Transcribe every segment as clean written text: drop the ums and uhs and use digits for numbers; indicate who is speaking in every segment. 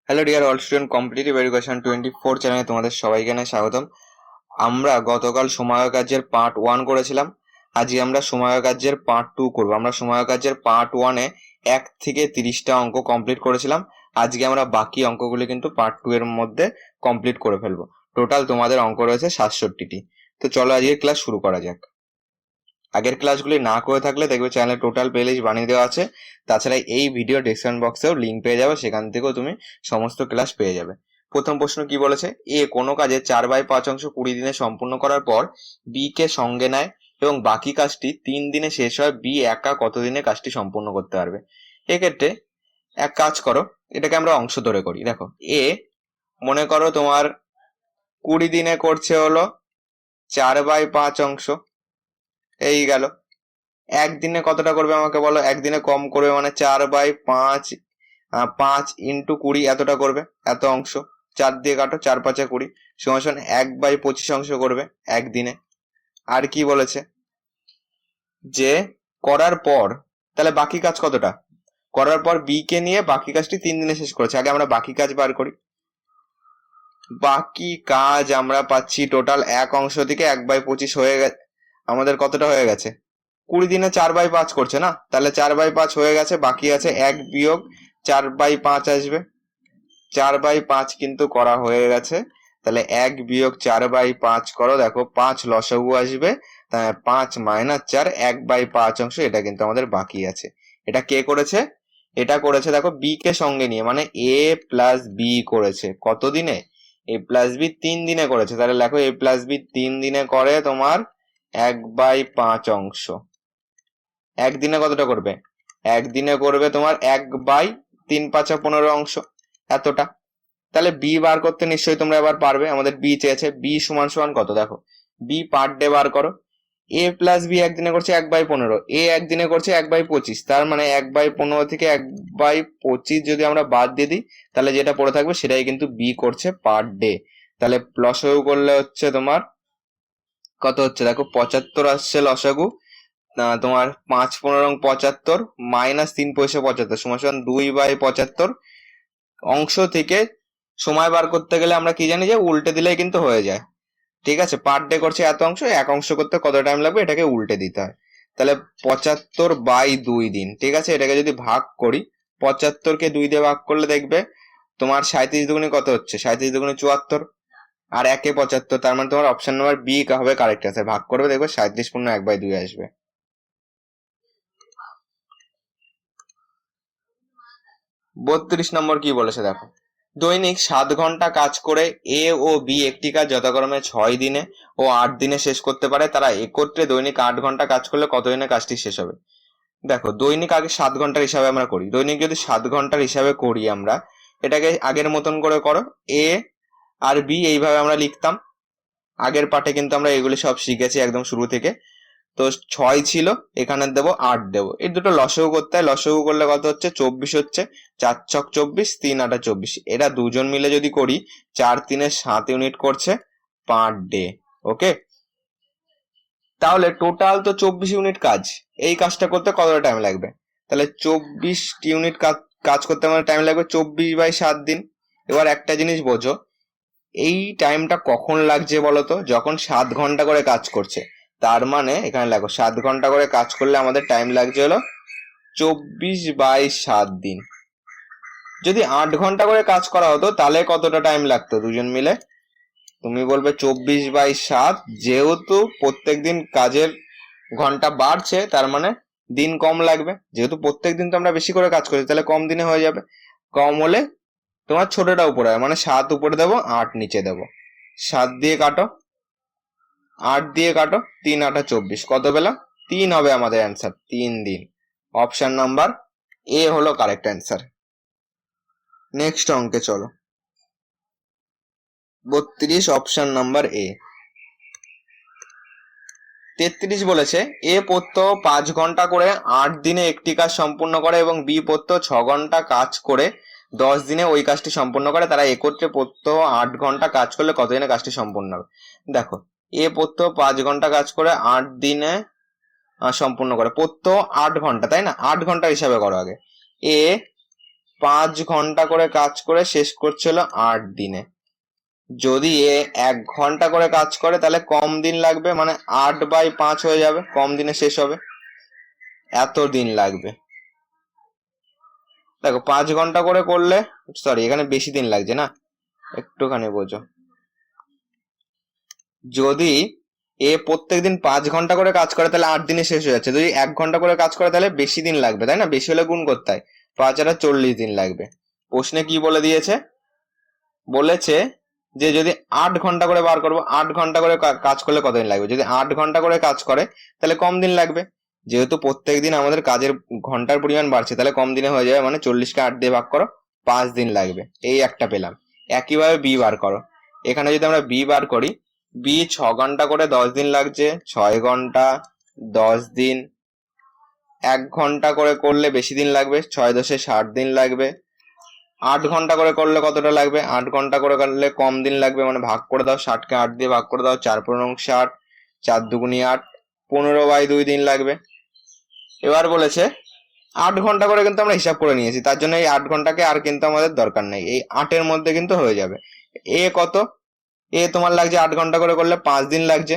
Speaker 1: Hello dear all student, competitive education 24 চ্যানেলে তোমাদের সবাইকে স্বাগতম। আমরা গতকাল সময় কার্যের পার্ট 1 করেছিলাম। আজকে আমরা সময় কার্যের পার্ট 2 করব। আমরা সময় কার্যের পার্ট 1-এ 1 থেকে 30টা অঙ্ক কমপ্লিট করেছিলাম। আজকে আমরা বাকি অঙ্কগুলি কিন্তু পার্ট 2 এর মধ্যে কমপ্লিট করে ফেলবো। টোটাল তোমাদের অঙ্ক রয়েছে 67টি। তো চলো আজকের ক্লাস শুরু করা যাক। আগের ক্লাসগুলি না করে থাকলে দেখবে চ্যানেলে টোটাল প্লেলিস্ট বানিয়ে দেওয়া আছে। তাছাড়া এই ভিডিও ডেসক্রিপশন বক্সেও লিঙ্ক পেয়ে যাবে, সেখান থেকেও তুমি সমস্ত ক্লাস পেয়ে যাবে। প্রথম প্রশ্ন কি বলেছে, এ কোনো কাজে 4/5 অংশ 20 দিনে সম্পূর্ণ করার পর বি কে সঙ্গে নেয় এবং বাকি কাজটি 3 দিনে শেষ হয়। বি একা কত দিনে কাজটি সম্পূর্ণ করতে পারবে? এক্ষেত্রে এক কাজ করো, এটাকে আমরা অংশ ধরে করি। দেখো, এ মনে করো তোমার 20 দিনে করছে হলো 4/5 অংশ, এই গেল। একদিনে কতটা করবে আমাকে বলো? একদিনে কম করবে, মানে 4/5, 5 × 20 এতটা করবে, এত অংশ। 4 দিয়ে কাটো, 4 5 20 সমান 1/25 অংশ করবে একদিনে। আর কি বলেছে যে করার পর, তাহলে বাকি কাজ কতটা? করার পর বি কে নিয়ে বাকি কাজটি 3 দিনে শেষ করেছে। আগে আমরা বাকি কাজ বার করি। বাকি কাজ আমরা পাচ্ছি টোটাল এক অংশ থেকে 1/25 হয়ে গেছে। আমাদের কতটা হয়ে গেছে? 20 দিনে 4/5 করছে না, তাহলে 4/5 হয়ে গেছে। বাকি আছে 1 বিয়োগ 4/5 আসবে। 4/5 কিন্তু করা হয়ে গেছে, তাহলে 1 বিয়োগ 4/5 করো, দেখো 5 লসাগু আসবে। 5 - 4, 1/5 অংশ, এটা কিন্তু আমাদের বাকি আছে। এটা কে করেছে? এটা করেছে দেখো বি কে সঙ্গে নিয়ে, মানে এ প্লাস বি করেছে। কত দিনে? এ প্লাস বি 3 দিনে করেছে। তাহলে দেখো এ প্লাস বি 3 দিনে করে তোমার 1/5 অংশ। একদিনে কতটা করবে? একদিনে করবে তোমার 1/3 5 15 অংশ, এতটা। তাহলে বি বার করতে নিশ্চয়ই তোমরা এবার পারবে। আমাদের বি চেয়েছে, বি সমান সমান কত? দেখো বি পার ডে বার করো। এ প্লাস বি একদিনে করছে 1/15, এ একদিনে করছে 1/25, তার মানে 1/15 থেকে 1/25 যদি আমরা বাদ দিয়ে দিই, তাহলে যেটা পড়ে থাকবে সেটাই কিন্তু বি করছে পার ডে। তাহলে লসাগু করলে হচ্ছে তোমার কত হচ্ছে? দেখো 75 আসছে লসাগু। তোমার 5 15 75 - 3 পয়সা 75 সমান 2/75 অংশ থেকে সময় বার করতে গেলে আমরা কি জানি যে উল্টে দিলেই কিন্তু হয়ে যায়। ঠিক আছে, পার ডে করছে এত অংশ, এক অংশ করতে কত টাইম লাগবে এটাকে উল্টে দিতে হয়। তাহলে 75/2 দিন। ঠিক আছে, এটাকে যদি ভাগ করি, 75-কে 2 দিয়ে ভাগ করলে দেখবে তোমার 37 দুগুণে কত হচ্ছে? 37 দুগুণে 74, আর 1-এ 75, তার মানে তোমার অপশন নাম্বার বি হবে কারেক্ট অ্যান্সার। ভাগ করবে দেখবে 37 পূর্ণ 1/2 আসবে। 32 নম্বর কি বলেছে দেখো, দৈনিক 7 ঘন্টা কাজ করে এ ও বি একটি কাজ যথাক্রমে 6 দিনে ও 8 দিনে শেষ করতে পারে। তারা একত্রে দৈনিক 8 ঘন্টা কাজ করলে কত দিনে কাজটি শেষ হবে? দেখো দৈনিক আগে 7 ঘন্টার হিসাবে আমরা করি। দৈনিক যদি 7 ঘন্টার হিসাবে করি আমরা, এটাকে আগের মতন করে করো। এ আর বি এইভাবে আমরা লিখতাম। আগের পাঠে কিন্তু আমরা এগুলি সব শিখেছি একদম শুরু থেকে। তো 6 ছিল, এখানে দেবো 8 দেবো। এই দুটো লসাগু করতে হয়। লসাগু করলে কত হচ্ছে? 24 হচ্ছে। 4 ছক 24, 3 8 24। এরা দুজন মিলে যদি করি, 4 3 7 ইউনিট করছে পার ডে। ওকে, তাহলে টোটাল তো 24 ইউনিট কাজ। এই কাজটা করতে কতটা টাইম লাগবে? তাহলে 24 ইউনিট কাজ করতে আমাদের টাইম লাগবে 24/7 দিন। এবার একটা জিনিস বোঝো, এই টাইমটা কখন লাগছে বলতো? যখন 7 ঘন্টা করে কাজ করছে। তার মানে এখানে লাগো 7 ঘন্টা করে কাজ করলে আমাদের টাইম লাগছে হলো 24/7 দিন। যদি 8 ঘন্টা করে কাজ করা হতো তাহলে কতটা টাইম লাগতো দুজন মিলে? তুমি বলবে 24/7, যেহেতু প্রত্যেকদিন কাজের ঘন্টা বাড়ছে তার মানে দিন কম লাগবে। যেহেতু প্রত্যেকদিন তো আমরা বেশি করে কাজ করছি, তাহলে কম দিনে হয়ে যাবে। কম হলে তোমার ছোটটা উপরে হয়, মানে 7 উপরে দেবো, 8 নিচে দেবো। 7 দিয়ে কাটো, 8 দিয়ে কাটো, 3 8 24, কত পেলাম? 3 হবে আমাদের অ্যান্সার, 3 দিন। অপশন নাম্বার এ হলো কারেক্ট অ্যান্সার। নেক্সট অঙ্কে চলো। 32 অপশন নাম্বার এ। 33 বলেছে এ প্রত্যহ 5 ঘন্টা করে 8 দিনে একটি কাজ সম্পূর্ণ করে এবং বি প্রত্যহ 6 ঘন্টা কাজ করে 10 দিনে ওই কাজটি সম্পূর্ণ করে। তারা একত্রে প্রত্যহ 8 ঘন্টা কাজ করলে কত দিনে কাজটি সম্পূর্ণ হবে? দেখো, এ প্রত্যহ 5 ঘন্টা কাজ করে 8 দিনে সম্পূর্ণ করে, প্রত্যহ 8 ঘন্টা, তাই না? 8 ঘন্টা হিসাবে করো আগে। এ 5 ঘন্টা করে কাজ করে শেষ করছিল 8 দিনে। যদি এ 1 ঘন্টা করে কাজ করে তাহলে কম দিন লাগবে, মানে 8/5 হয়ে যাবে, কম দিনে শেষ হবে, এত দিন লাগবে। দেখো 5 ঘন্টা করে করলে, সরি এখানে বেশি দিন লাগছে না, একটুখানি বোঝো। যদি এ প্রত্যেকদিন 5 ঘন্টা করে কাজ করে তাহলে 8 দিনে শেষ হয়ে যাচ্ছে। যদি 1 ঘন্টা করে কাজ করে তাহলে বেশি দিন লাগবে, তাই না? বেশি হলে গুণ করতে হয়, 5 আর 40 দিন লাগবে। প্রশ্নে কি বলে দিয়েছে? বলেছে যে যদি 8 ঘন্টা করে বার করবো, 8 ঘন্টা করে কাজ করলে কতদিন লাগবে। যদি 8 ঘন্টা করে কাজ করে তাহলে কম দিন লাগবে, যেহেতু প্রত্যেকদিন আমাদের কাজের ঘন্টার পরিমাণ বাড়ছে তাহলে কম দিনে হয়ে যাবে, মানে 40কে 8 দিয়ে ভাগ করো, 5 দিন লাগবে। এই একটা পেলাম। একইভাবে বি বার করো। এখানে যদি আমরা বি বার করি, বি 6 ঘন্টা করে 10 দিন লাগছে, 6 ঘন্টা 10 দিন। 1 ঘন্টা করে করলে বেশি দিন লাগবে, 6 10 60 দিন লাগবে। 8 ঘন্টা করে করলে কতটা লাগবে? 8 ঘন্টা করে করলে কম দিন লাগবে, মানে ভাগ করে দাও, 60কে 8 দিয়ে ভাগ করে দাও, 4 15 60, 4 2 8, 15/2 দিন লাগবে। এবার বলেছে 8 ঘন্টা করে কিন্তু আমরা হিসাব করে নিয়েছি, তার জন্য এই 8 ঘন্টাকে আর কিন্তু আমাদের দরকার নেই, এই 8-এর মধ্যে কিন্তু হয়ে যাবে। এ কত? এ তোমার লাগছে 8 ঘন্টা করে করলে 5 দিন লাগছে।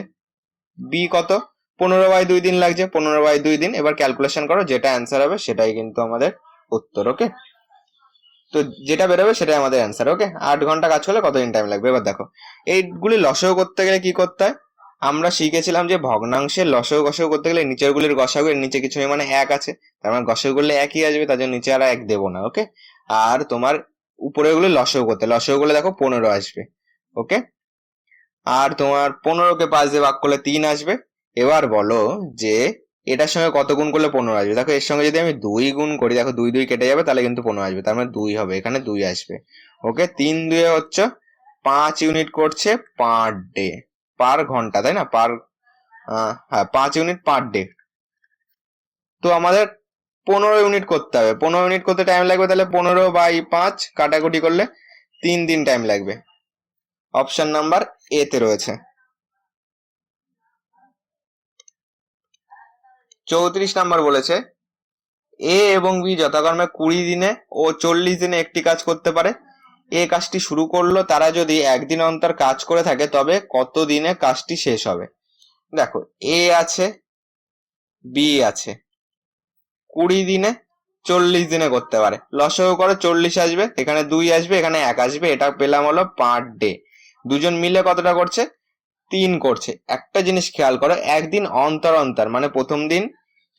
Speaker 1: বি কত? 15/2 দিন লাগছে, 15/2 দিন। এবার ক্যালকুলেশন করো, যেটা অ্যান্সার হবে সেটাই কিন্তু আমাদের উত্তর। ওকে, তো যেটা বেরোবে সেটাই আমাদের অ্যান্সার। ওকে, 8 ঘন্টা কাজ করলে কতদিন টাইম লাগবে। এবার দেখো এইগুলি লসাগু করতে গেলে কি করতে হয়। আমরা শিখেছিলাম যে ভগ্নাংশের লসাগু গসাগু করতে গেলে নিচের গুলির গসাগু, এর নিচে কিছু নেই মানে 1 আছে, তার মানে গসাগু করলে 1ই আসবে, তার জন্য নিচে আর 1 দেবো না। ওকে, আর তোমার উপরে গুলি লসাগু করতে, লসাগু করলে দেখো 15 আসবে। ওকে, আর তোমার 15কে 5 দিয়ে ভাগ করলে 3 আসবে। এবার বলো যে এটার সঙ্গে কত গুণ করলে 15 আসবে। দেখো এর সঙ্গে যদি আমি 2 গুণ করি, দেখো 2 2 কেটে যাবে, তাহলে কিন্তু 15 আসবে, তার মানে 2 হবে, এখানে 2 আসবে। ওকে, 3 2 হচ্ছে 5 ইউনিট করছে পার ডে, পার ঘন্টা, তাই না? হ্যাঁ 5 ইউনিট পার ডে। তো আমাদের 15 ইউনিট করতে হবে, 15 ইউনিট করতে টাইম লাগবে, তাহলে 15/5 কাটাকুটি করলে 3 দিন টাইম লাগবে। অপশন নাম্বার এ তে রয়েছে। 34 নাম্বার বলেছে এ এবং বি যথাক্রমে 20 দিনে ও 40 দিনে একটি কাজ করতে পারে। এ কাজটি শুরু করলো, তারা যদি একদিন অন্তর কাজ করে থাকে তবে কত দিনে কাজটি শেষ হবে। দেখো এ আছে, বি আছে, 20 দিনে 40 দিনে করতে পারে। লসাগু করে 40 আসবে, এখানে 2 আসবে, এখানে 1 আসবে, এটা পেলাম হলো পার ডে। দুজন মিলে কতটা করছে? 3 করছে। একটা জিনিস খেয়াল করো, একদিন অন্তর অন্তর, মানে প্রথম দিন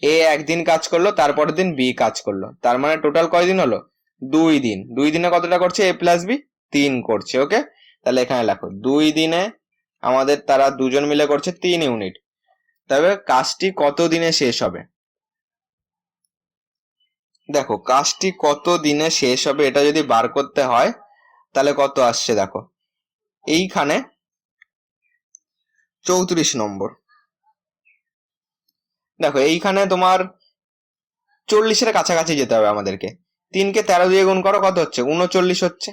Speaker 1: এ একদিন কাজ করলো, তারপরের দিন বি কাজ করলো, তার মানে টোটাল কয়দিন হলো? 2 দিন। 2 দিনে কতটা করছে? এ প্লাস বি 3 করছে। ওকে, তাহলে এখানে লেখো 2 দিনে আমাদের তারা দুজন মিলে করছে 3 ইউনিট, তবে কাজটি কত দিনে শেষ হবে। দেখো কাজটি কত দিনে শেষ হবে এটা যদি বার করতে হয় তাহলে কত আসছে, দেখো এইখানে 34 নম্বর। দেখো এইখানে তোমার 40-এর কাছাকাছি যেতে হবে আমাদেরকে। 3কে 13 দিয়ে গুণ করো, কত হচ্ছে? 39 হচ্ছে।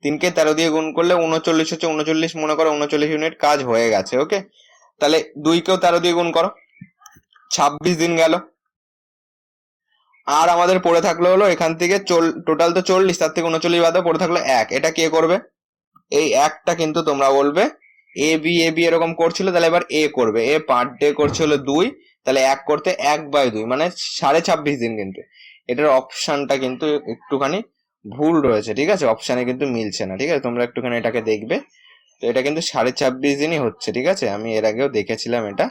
Speaker 1: 3কে 13 দিয়ে গুণ করলে 39 হচ্ছে, 39 মনে করো 39 ইউনিট কাজ হয়ে গেছে। ওকে, তাহলে 2কেও 13 দিয়ে গুণ করো, 26 দিন গেল। আর আমাদের পড়ে থাকলো হলো এখান থেকে টোটাল তো 40, তার থেকে 39 বাদে পড়ে থাকলো 1, এটা কে করবে? এই একটা কিন্তু তোমরা বলবে এ বি এরকম করছিল, তাহলে এবার এ করবে। এ পার ডে করছে হলো 2, তাহলে 1 করতে 1/2 মানে 26.5 দিন। কিন্তু এটার অপশনটা কিন্তু একটুখানি ভুল রয়েছে, ঠিক আছে? অপশনে কিন্তু মিলছে না, ঠিক আছে? তোমরা একটুখানি এটাকে দেখবে। তো এটা কিন্তু 26.5 দিনই হচ্ছে, ঠিক আছে? আমি এর আগেও দেখেছিলাম এটা,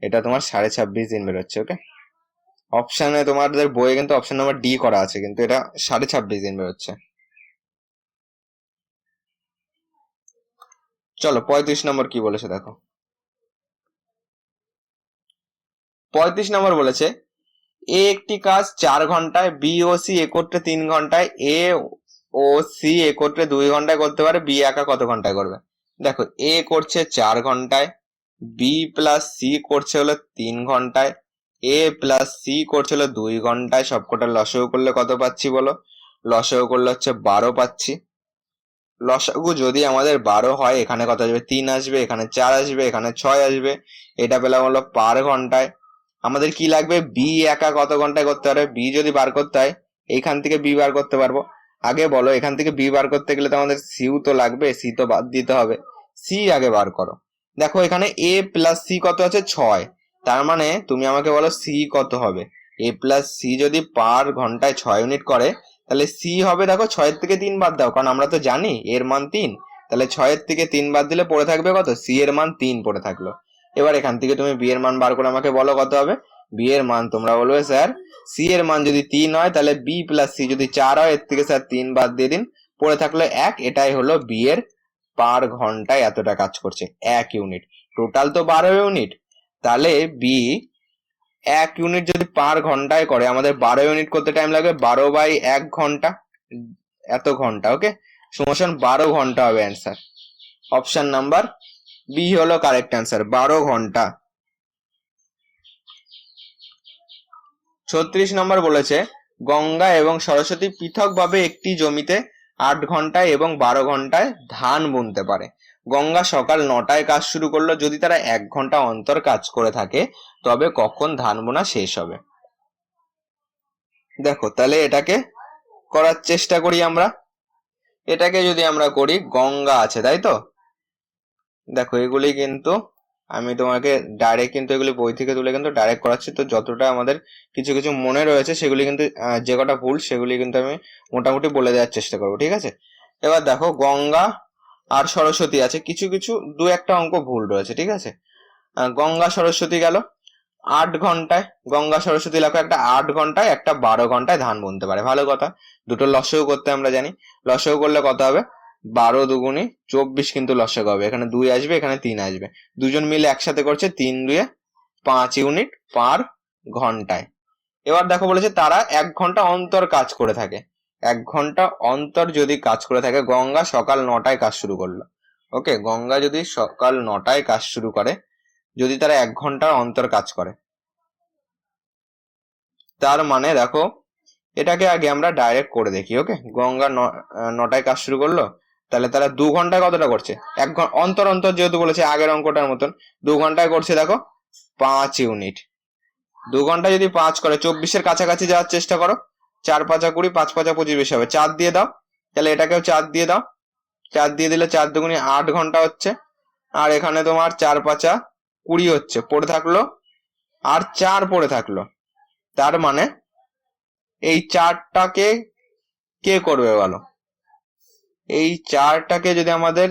Speaker 1: এটা তোমার 26.5 দিন বেরোচ্ছে। ওকে, অপশনে তোমাদের বইয়ে কিন্তু অপশন নাম্বার ডি করা আছে, কিন্তু এটা 26.5 দিন বেরোচ্ছে। চলো 35 নম্বর কি বলেছে দেখো। 35 নম্বর বলেছে এ একটি কাজ 4 ঘন্টায়, বি ও সি একত্রে 3 ঘন্টায়, এ ও সি একত্রে 2 ঘন্টায় করতে পারে, বি একা কত ঘন্টায় করবে। দেখো এ করছে 4 ঘন্টায়, বি প্লাস সি করছে হলো 3 ঘন্টায়, এ প্লাস সি করছে হলো 2 ঘন্টায়। সবকটা লসাগু করলে কত পাচ্ছি বলো? লসাগু করলে হচ্ছে 12 পাচ্ছি। লসাগু যদি আমাদের 12 হয়, এখানে কত আসবে? 3 আসবে, এখানে 4 আসবে, এখানে 6 আসবে। এটা পেলাম হলো পার ঘন্টায়। আমাদের কি লাগবে? বি একা কত ঘন্টায় করতে পারে। বি যদি বার করতে হয়, এইখান থেকে বি বার করতে পারবো, আগে বলো এখান থেকে বি বার করতে গেলে তো আমাদের সিউ তো লাগবে, সি তো বাদ দিতে হবে, সি আগে বার করো। দেখো এখানে এ প্লাস সি কত আছে 6, তার মানে তুমি আমাকে বলো সি কত হবে। এ প্লাস সি যদি পার ঘন্টায় 6 ইউনিট করে তাহলে সি হবে, দেখো 6 থেকে 3 বাদ দাও, কারণ আমরা তো জানি এর মান 3, তাহলে 6 থেকে 3 বাদ দিলে পড়ে থাকবে কত, সি এর মান 3 পড়ে থাকলো। এবার এখান থেকে তুমি বি এর মান বার করে আমাকে বলো কত হবে। বি এর মান তোমরা বলবে স্যার সি এর মান যদি 3 হয় তাহলে বি প্লাস সি যদি 4 হয়, এর থেকে স্যার 3 বাদ দিয়ে দিন, পড়ে থাকলো 1। এটাই হলো বি এর পার ঘন্টায় এতটা কাজ করছে 1 ইউনিট। টোটাল তো 12 ইউনিট, তাহলে বি 1 ইউনিট যদি পার ঘন্টায় করে, আমাদের 12 ইউনিট করতে টাইম লাগবে 12/1 ঘন্টা, এত ঘন্টা। ওকে, সমান 12 ঘন্টা হবে অ্যান্সার। অপশন নাম্বার বি হলো কারেক্ট অ্যান্সার, 12 ঘন্টা। 36 নম্বর বলেছে গঙ্গা এবং সরস্বতী পৃথকভাবে একটি জমিতে 8 ঘন্টায় এবং 12 ঘন্টায় ধান বুনতে পারে। গঙ্গা সকাল 9টায় কাজ শুরু করলো, যদি তারা 1 ঘন্টা অন্তর কাজ করে থাকে তবে কখন ধান বোনা শেষ হবে। দেখো তাহলে এটাকে করার চেষ্টা করি আমরা। এটাকে যদি আমরা করি, গঙ্গা আছে তাই তো, দেখো এগুলি কিন্তু আমি তোমাকে ডাইরেক্ট কিন্তু এগুলি বই থেকে তুলে কিন্তু ডাইরেক্ট করাচ্ছি, তো যতটা আমাদের কিছু কিছু মনে রয়েছে সেগুলি কিন্তু যে কটা ভুল সেগুলি কিন্তু আমি মোটামুটি বলে দেওয়ার চেষ্টা করবো, ঠিক আছে। এবার দেখো গঙ্গা আর সরস্বতী আছে, কিছু কিছু 2-1টা অঙ্ক ভুল রয়েছে, ঠিক আছে। গঙ্গা সরস্বতী গেল 8 ঘন্টায়, গঙ্গা সরস্বতী লেখো, একটা 8 ঘন্টায় একটা 12 ঘন্টায় ধান বুনতে পারে, ভালো কথা। দুটো লসাগু করতে আমরা জানি, লসাগু করলে কত হবে, 12 দুগুণে 24 কিন্তু লসাগু হবে, এখানে 2 আসবে এখানে 3 আসবে, দুজন মিলে একসাথে করছে 3 2 5 ইউনিট পার ঘন্টায়। এবার দেখো বলেছে তারা 1 ঘন্টা অন্তর কাজ করে থাকে। 1 ঘন্টা অন্তর যদি কাজ করে থাকে, গঙ্গা সকাল 9টায় কাজ শুরু করলো। ওকে, গঙ্গা যদি সকাল 9টায় কাজ শুরু করে, যদি তারা 1 ঘন্টা অন্তর কাজ করে, তার মানে দেখো এটাকে আগে আমরা ডাইরেক্ট করে দেখি। ওকে, গঙ্গা 9টায় কাজ শুরু করলো, তাহলে তারা 2 ঘন্টায় কতটা করছে, 1 ঘন্টা অন্তর অন্তর যেহেতু বলেছে আগের অঙ্কটার মতন 2 ঘন্টায় করছে, দেখো 5 ইউনিট। 2 ঘন্টা যদি 5 করে 24-এর কাছাকাছি যাওয়ার চেষ্টা করো, 4 5 20, 5 5 25 বেশি হবে, 4 দিয়ে দাও, তাহলে এটাকেও 4 দিয়ে দাও, 4 দিয়ে দিলে 4 দুগুণে 8 ঘন্টা হচ্ছে, আর এখানে তোমার 4 5 20 হচ্ছে, পড়ে থাকলো আর 4 পড়ে থাকলো। তার মানে এই 4টাকে কে করবে বলো, এই 4টাকে যদি আমাদের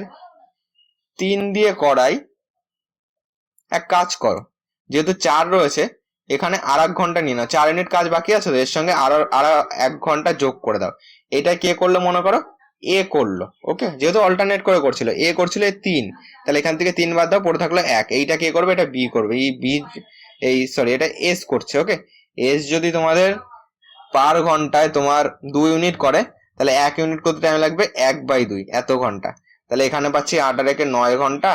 Speaker 1: 3 দিয়ে করাই, এক কাজ করো, যেহেতু 4 রয়েছে এখানে আর 1 ঘন্টা নিয়ে নাও, 4 ইউনিট কাজ বাকি আছে তো, এর সঙ্গে আরো 1 ঘন্টা যোগ করে দাও। এটা কে করলো মনে করো, এ করলো। ওকে, যেহেতু অল্টারনেট করে করছিল, এ করছিল 3, তাহলে এখান থেকে 3 বাদ দাও, পড়ে থাকলো 1, এইটা কে করবে, এটা বি করবে, এই বি এই সরি এটা এস করছে। ওকে, এস যদি তোমাদের পার ঘন্টায় তোমার 2 ইউনিট করে, তাহলে 1 ইউনিট করতে টাইম লাগবে 1/2 এত ঘন্টা, তাহলে এখানে পাচ্ছি 8 আর 1 9 ঘন্টা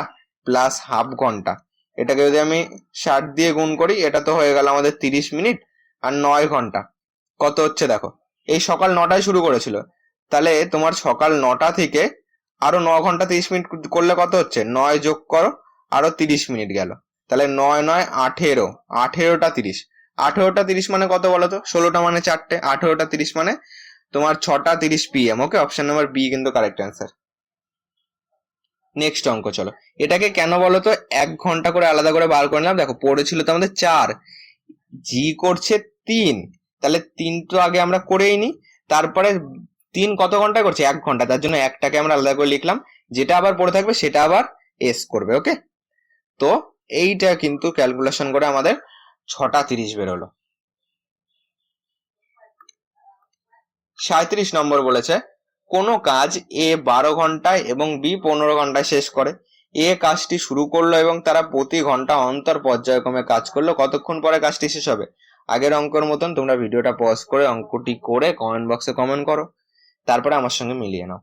Speaker 1: প্লাস হাফ ঘন্টা। এটাকে যদি আমি 60 দিয়ে গুণ করি, এটা তো হয়ে গেল আমাদের 30 মিনিট, আর 9 ঘন্টা কত হচ্ছে দেখো, এই সকাল 9টায় শুরু করেছিল, তাহলে তোমার সকাল 9টা থেকে আরো 9 ঘন্টা 30 মিনিট করলে কত হচ্ছে, 9 যোগ করো আরো 30 মিনিট গেল, তাহলে 9 9 18, 18টা 30, 18টা 30 মানে কত বলো তো, 16টা মানে 4টে, 18টা 30 মানে তোমার 6টা 30 PM। ওকে, অপশন নাম্বার বি কিন্তু কারেক্ট অ্যান্সার। নেক্সট অঙ্ক চলো, এটাকে কেন বলো তো 1 ঘন্টা করে আলাদা করে বার করে নিলাম। দেখো পড়েছিল তো আমাদের 4, জি করছে 3, তাহলে 3 তো আগে আমরা করেই নি, তারপরে 3 কত ঘন্টা করছে, 1 ঘন্টা, তার জন্য একটাকে আমরা আলাদা করে লিখলাম, যেটা আবার পড়ে থাকবে সেটা আবার এস করবে। ওকে, তো এইটা কিন্তু ক্যালকুলেশন করে আমাদের 6টা 30 বেরোলো। 37 নম্বর বলেছে কোনো কাজ এ 12 ঘন্টায় এবং বি 15 ঘন্টায় শেষ করে। এ কাজটি শুরু করলো এবং তারা প্রতি ঘন্টা অন্তর পর্যায়ক্রমে কাজ করলো, কতক্ষণ পরে কাজটি শেষ হবে। আগের অঙ্কের মতন তোমরা ভিডিওটা পজ করে অঙ্কটি করে কমেন্ট বক্সে কমেন্ট করো, তারপরে আমার সঙ্গে মিলিয়ে নাও।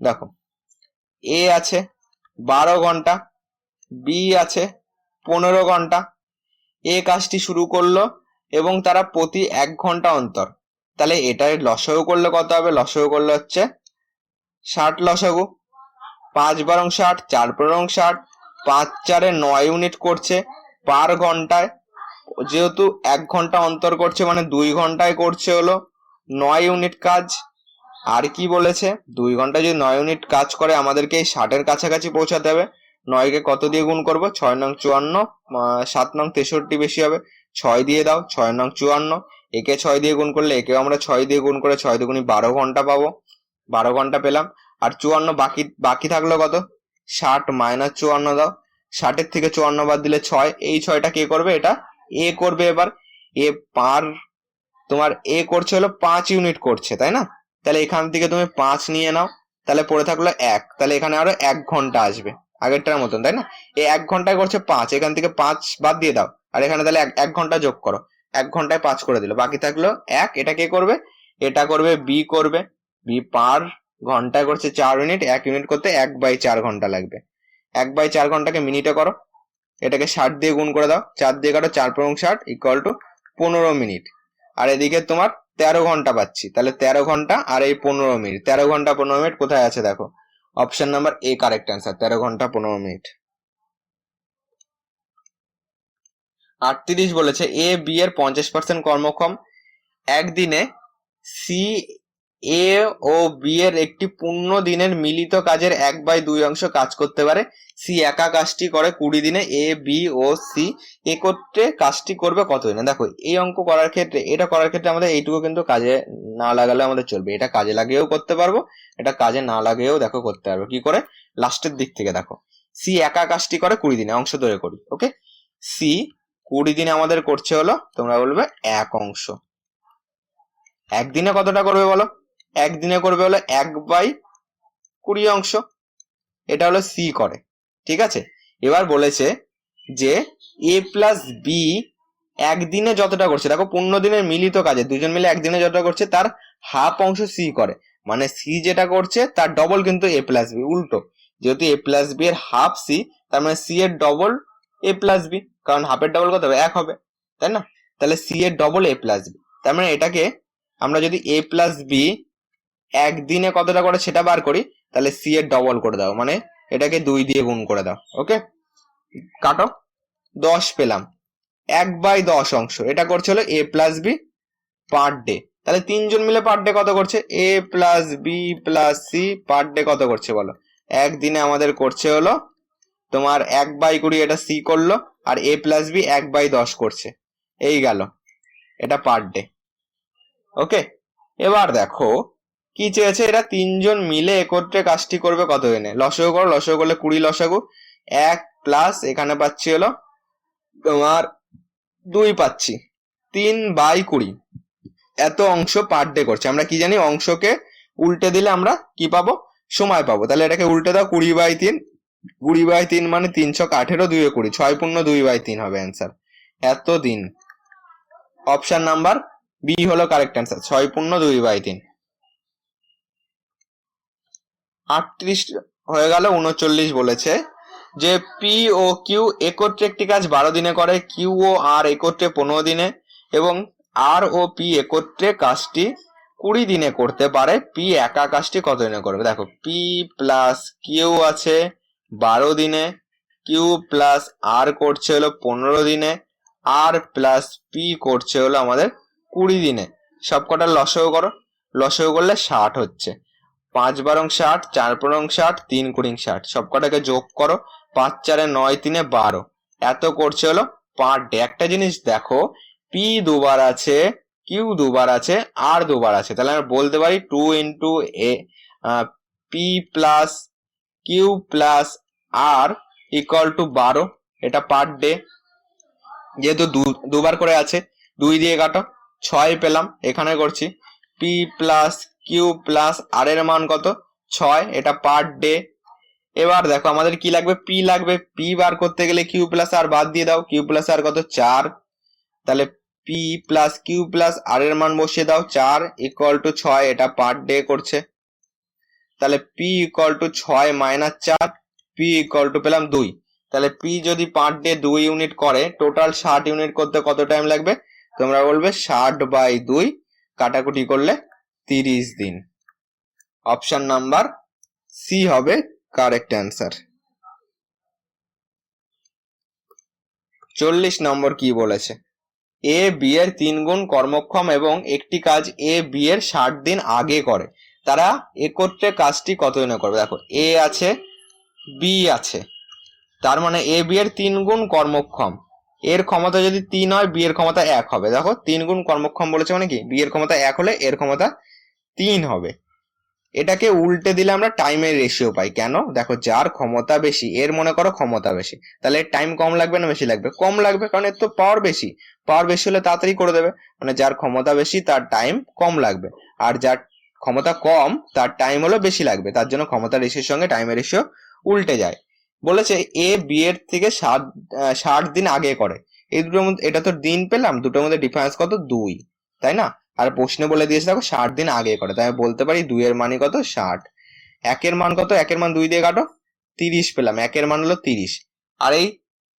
Speaker 1: দেখো এ আছে 12 ঘন্টা, বি আছে 15 ঘন্টা, এ কাজটি শুরু করলো এবং তারা প্রতি 1 ঘন্টা অন্তর, তাহলে এটার লসাগু করলে কত হবে, লসাগু করলে হচ্ছে 60 লসাগু, 5 12 60, 4 15 60, 5 4 9 ইউনিট করছে পার ঘন্টায়, যেহেতু 1 ঘন্টা অন্তর করছে মানে 2 ঘন্টায় করছে হলো 9 ইউনিট কাজ, আর কি বলেছে, 2 ঘন্টা যদি 9 ইউনিট কাজ করে আমাদেরকে এই 60-এর কাছাকাছি পৌঁছাতে হবে। 9-কে কত দিয়ে গুণ করব, 6 নং 54, 7 নং 63 বেশি হবে, 6 দিয়ে দাও, 6 নং 54, একে 6 দিয়ে গুণ করলে একেও আমরা 6 দিয়ে গুণ করে 6 দুগুণে 12 ঘন্টা পাবো, 12 ঘন্টা পেলাম। আর 54 বাকি থাকলো কত, 60 মাইনাস 54 দাও, 60-এর থেকে 54 বাদ দিলে 6, এই 6টা কে করবে, এটা এ করবে। এবার এ তোমার এ করছে হলো 5 ইউনিট করছে, তাই না? তাহলে এখান থেকে তুমি 5 নিয়ে নাও, তাহলে পড়ে থাকলো 1, তাহলে এখানে আরো 1 ঘন্টা আসবে আগেরটার মতন, তাই না? এই 1 ঘন্টায় করছে 5, এখান থেকে 5 বাদ দিয়ে দাও, আর এখানে তাহলে 1 ঘন্টা যোগ করো, 1 ঘন্টায় 5 করে দিল, বাকি থাকলো 1। এটা কে করবে, এটা করবে বি করবে। বি পার ঘন্টায় করছে 4 ইউনিট, 1 ইউনিট করতে 1/4 ঘন্টা লাগবে। 1/4 ঘন্টাকে মিনিটে করো, এটাকে 60 দিয়ে গুণ করে দাও, 4 দিয়ে কাটো, 4 × 60 = 15 মিনিট। আর এদিকে তোমার 13 ঘন্টা পাচ্ছি, তাহলে 13 ঘন্টা আর এই 15 মিনিট, 13 ঘন্টা 15 মিনিট কোথায় আছে দেখো, অপশন নাম্বার এ কারেক্ট অ্যান্সার, 13 ঘন্টা 15 মিনিট। 38 বলেছে এ বি এর 50% কর্মক্ষম, একদিনে সি এ ও বি এর একটি পূর্ণ দিনের মিলিত কাজের 1/2 অংশ কাজ করতে পারে। সি একা কাজটি করে 20 দিনে, এ বি ও সি একত্রে কাজটি করবে কত দিনে। দেখো এই অঙ্ক করার ক্ষেত্রে, এটা করার ক্ষেত্রে আমাদের এইটুকু কিন্তু কাজে না লাগালে আমাদের চলবে, এটা কাজে লাগিয়েও করতে পারবো, এটা কাজে না লাগিয়েও দেখো করতে পারবো। কি করে, লাস্টের দিক থেকে দেখো, সি একা কাজটি করে 20 দিনে, অংশ ধরে করি, ওকে। সি 20 দিনে আমাদের করছে হলো, তোমরা বলবে 1 অংশ। একদিনে কতটা করবে বলো, একদিনে করবে হলো 1/20 অংশ, এটা হলো সি করে, ঠিক আছে। এবার বলেছে যে এ প্লাস বি একদিনে যতটা করছে, দেখো 15 দিনের মিলিত কাজে দুজন মিলে একদিনে যতটা করছে তার হাফ অংশ সি করে, মানে সি যেটা করছে তার ডবল কিন্তু এ প্লাস বি, উল্টো, যেহেতু এ প্লাস বি এর হাফ সি, তার মানে সি এর ডবল এ প্লাস বি, কারণ হাফের ডবল কত হবে, 1 হবে, তাই না? তাহলে সি এর ডবল এ প্লাস বি, তার মানে এটাকে আমরা যদি এ প্লাস বি একদিনে কতটা করে সেটা বার করি, তাহলে সি এর ডবল করে দাও, মানে এটাকে 2 দিয়ে গুণ করে দাও, ওকে। কাটো, 10 পেলাম, 1/10 অংশ, এটা করছে হলো A plus B per day. তাহলে 3 জন মিলে পার ডে কত করছে, A plus B plus C per day কত করছে বলো, একদিনে আমাদের করছে হলো তোমার 1/20, এটা সি করলো, আর এ প্লাস বি 1/10 করছে, এই গেল, এটা পার ডে, ওকে। এবার দেখো কি চেয়েছে, এরা 3 জন মিলে একত্রে কাজটি করবে কত দিনে, লসাগু করো, লসাগু করলে 20 লসাগু, 1 প্লাস এখানে পাচ্ছি হলো তোমার 2 পাচ্ছি, 3/20 এত অংশ পার ডে করছে। আমরা কি জানি, অংশকে উল্টে দিলে আমরা কি পাবো, সময় পাবো, তাহলে এটাকে উল্টে দাও, 20/3, 20/3 মানে 318, 2 20, 6 পূর্ণ 2/3 হবে অ্যান্সার, এত দিন। অপশন নাম্বার বি হলো কারেক্ট অ্যান্সার, 6 পূর্ণ 2/3। 38 হয়ে গেল। 39 বলেছে যে পি ও কিউ একত্রে একটি কাজ 12 দিনে করে, কিউ ও আর একত্রে 15 দিনে, এবং আর ও পি একত্রে কাজটি 20 দিনে করতে পারে, পি একা কাজটি কত দিনে করবে। দেখো পি প্লাস কিউ আছে 12 দিনে, কিউ প্লাস আর করছে হলো 15 দিনে, আর প্লাস পি করছে হলো আমাদের 20 দিনে। সবকটার লসাগু করো, লসাগু করলে 60 হচ্ছে, 5 বারং 60, 4 পরং 60, 3 কুড়িং 60, সবকটাকে যোগ করো, 5 4 9 3 12, এত করছে হলো পার ডে। একটা জিনিস দেখো, পি দুবার আছে, কিউ দুবার আছে, আর দুবার আছে, তাহলে আমরা বলতে পারি 2 into a p plus q plus r equal to 12, এটা পার ডে, যেহেতু দুবার করে আছে 2 দিয়ে কাটো, 6 পেলাম, এখানে করছি পি প্লাস কিউ প্লাস আর এর মান কত, 6, এটা পার ডে। এবার দেখো আমাদের কি লাগবে, পি লাগবে, পি বার করতে গেলে কিউ প্লাস আর বাদ দিয়ে দাও, কিউ প্লাস আর কত 4, তাহলে পি প্লাস কিউ প্লাস আর এর মান বসিয়ে দাও, 4 ইকুয়াল টু 6, এটা পার ডে করছে, তাহলে P equal to 6 minus 4, P equal to পেলাম 2, তাহলে পি যদি পার ডে 2 ইউনিট করে, টোটাল 60 ইউনিট করতে কত টাইম লাগবে, তোমরা বলবে 60/2, কাটাকুটি করলে 30 দিন। অপশন নাম্বার সি হবে কারেক্ট অ্যান্সার। 40 নম্বর কি বলেছে, এ বি এর 3 গুণ কর্মক্ষম এবং একটি কাজ এ বি এর 60 দিন আগে করে, তারা একত্রে কাজটি কতদিনে করবে। দেখো এ আছে, বি আছে, তার মানে এ বি এর 3 গুণ কর্মক্ষম। এর ক্ষমতা যদি 3 হয়, বি এর ক্ষমতা 1 হবে। দেখো 3 গুণ কর্মক্ষম বলেছে মানে কি, বি এর ক্ষমতা 1 হলে এর ক্ষমতা 3 হবে। এটাকে উল্টে দিলে আমরা টাইমের রেশিও পাই। কেন? দেখো যার ক্ষমতা বেশি, এর মনে করো ক্ষমতা বেশি, তাহলে টাইম কম লাগবে না বেশি লাগবে? কম লাগবে, কারণ এর তো পাওয়ার বেশি। পাওয়ার বেশি হলে তাড়াতাড়ি করে দেবে, মানে যার ক্ষমতা বেশি তার টাইম কম লাগবে, আর যার ক্ষমতা কম তার টাইম হলো বেশি লাগবে। তার জন্য ক্ষমতা রেশিওর সঙ্গে টাইমের রেশিও উল্টে যায়। বলেছে এ বি এর থেকে 60 দিন আগে করে। এই দুটোর মধ্যে, এটা তো দিন পেলাম, দুটোর মধ্যে ডিফারেন্স কত? 2, তাই না? আর প্রশ্নে বলে দিয়েছে দেখো 60 দিন আগে করে, তাই আমি বলতে পারি 2 এর মানই কত? 60। একের মান কত? একের মান 2 দিয়ে কাটো, 30 পেলাম। একের মান হলো 30। আর এই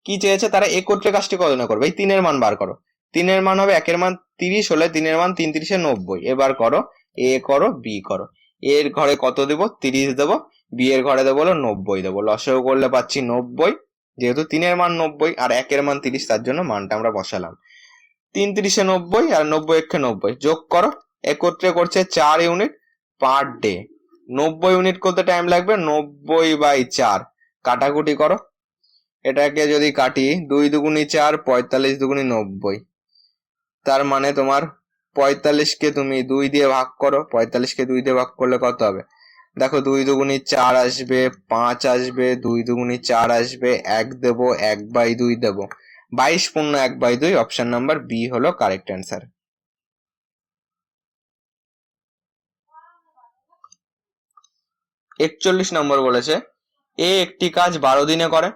Speaker 1: কি চেয়েছে, তারা একত্রে কাজটি কতদিনে করবে? এই 3 এর মান বার করো। 3 এর মান হবে, একের মান 30 হলে 3 এর মান 3 3 90। এবার করো, এ করো, বি করো। এর ঘরে কত দেবো? 30 দেবো। বি এর ঘরে দেবো হলো 90 দেবো। লসাগু করলে পাচ্ছি 90, যেহেতু 3 এর মান 90 আর একের মান 30, তার জন্য মানটা আমরা বসালাম। 3 3 90 আর 90 একে 90, যোগ করো। একত্রে করছে 4 ইউনিট পার ডে। 90 ইউনিট করতে টাইম লাগবে, 90/4। কাটাকুটি করো। এটাকে যদি কাটি, 2 দুগুণি 4, 45 দুগুণি 90। তার মানে তোমার 45কে তুমি 2 দিয়ে ভাগ করো। 45কে 2 দিয়ে ভাগ করলে কত হবে? দেখো 2 দুগুণি 4 আসবে, 5 আসবে, 2 দুগুণি 4 আসবে, 1 দেবো, 1/2 দেবো। 22 পূর্ণ 1/2। অপশন নাম্বার বি হলো কারেক্ট অ্যান্সার। 41 নম্বর বলেছে এ একটি কাজ 12 দিনে করে।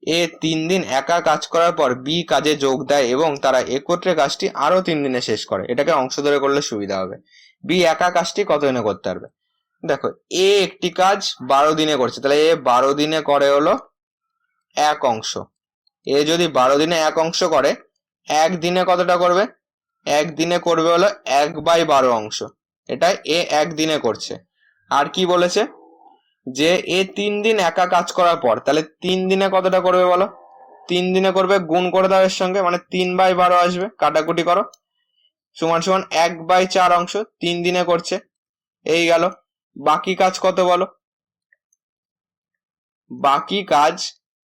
Speaker 1: এ 3 দিন একা কাজ করার পর বি কাজে যোগ দেয় এবং তারা একত্রে কাজটি আরো 3 দিনে শেষ করে। এটাকে অংশ ধরে করলে সুবিধা হবে। বি একা কাজটি কত দিনে করতে পারবে? দেখো এ একটি কাজ 12 দিনে করছে, তাহলে এ 12 দিনে করে হলো 1 অংশ। এ যদি 12 দিনে 1 অংশ করে, 1 দিনে কতটা করবে? 1 দিনে করবে হলো 1/12 অংশ। এটা এ 1 দিনে করছে। আর কি বলেছে, যে এ 3 দিন একা কাজ করার পর, তাহলে 3 দিনে কতটা করবে বলো? 3 দিনে করবে, গুণ করে দাও এর সঙ্গে, মানে 3/12 আসবে। কাটাকুটি করো, সমান সমান 1/4 অংশ 3 দিনে করছে। এই গেল। বাকি কাজ কত বলো? বাকি কাজ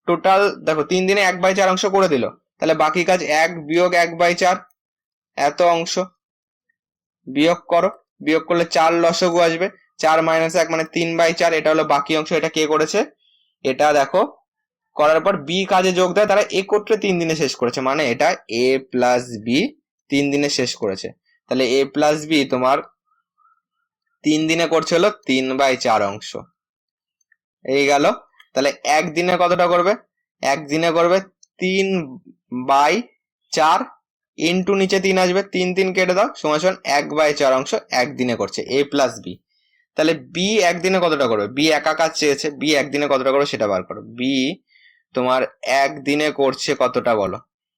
Speaker 1: টোটাল দেখো 3 দিনে 1/4 অংশ করে দিল, তাহলে বাকি কাজ 1 বিয়োগ 1/4, এত অংশ। বিয়োগ করো, বিয়োগ করলে 4 লসাগু আসবে। 4 - 1 মানে 3/4। এটা হলো বাকি অংশ। এটা কে করেছে? এটা দেখো করার পর বি কাজে যোগ দেয়, তারা একত্রে 3 দিনে শেষ করেছে, মানে এটা এ প্লাস বি 3 দিনে শেষ করেছে। তাহলে এ প্লাস বি তোমার 3 দিনে করছে হলো 3/4 অংশ। এই গেল। তাহলে একদিনে কতটা করবে? একদিনে করবে 3/4 ইন্টু নিচে 3 আসবে, 3 3 কেটে দাও, সমান সমান 1/4 অংশ একদিনে করছে এ প্লাস বি। তাহলে বি একদিনে কতটা করবে? বি একা কাজ চেয়েছে, বি একদিনে কতটা করবে সেটা বার করো। বি তোমার একদিনে করছে কতটা বলো?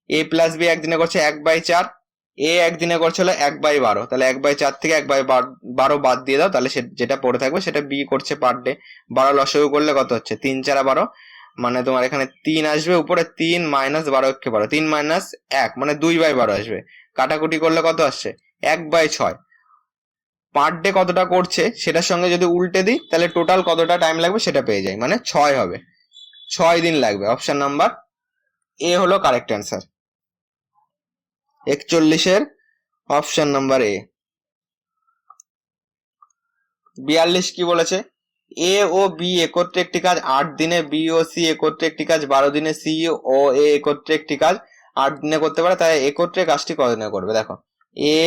Speaker 1: এ প্লাস বি একদিনে করছে 1/4, এ একদিনে করছে হলো 1/12। তাহলে 1/4 থেকে 1/12 বাদ দিয়ে দাও, তাহলে যেটা পড়ে থাকবে সেটা বি করছে পার ডে। 12 লসাগু করলে কত হচ্ছে? 3 4 12, মানে তোমার এখানে 3 আসবে উপরে, 3 - 12 কে 12, 3 - 1 মানে 2/12 আসবে। কাটাকুটি করলে কত আসছে? 1/6। পার ডে কতটা করছে সেটার সঙ্গে যদি উল্টে দিই, তাহলে টোটাল কতটা টাইম লাগবে সেটা পেয়ে যাই, মানে 6 হবে। 6 দিন লাগবে। অপশন নাম্বার এ হলো কারেক্ট অ্যান্সার। 41-এর অপশন নাম্বার এ। 42 কি বলেছে? এ ও বি একত্রে একটি কাজ 8 দিনে, বি ও সি একত্রে একটি কাজ 12 দিনে, সি ও এ একত্রে একটি কাজ 8 দিনে করতে পারে, তাই একত্রে কাজটি কত দিনে করবে? দেখো এ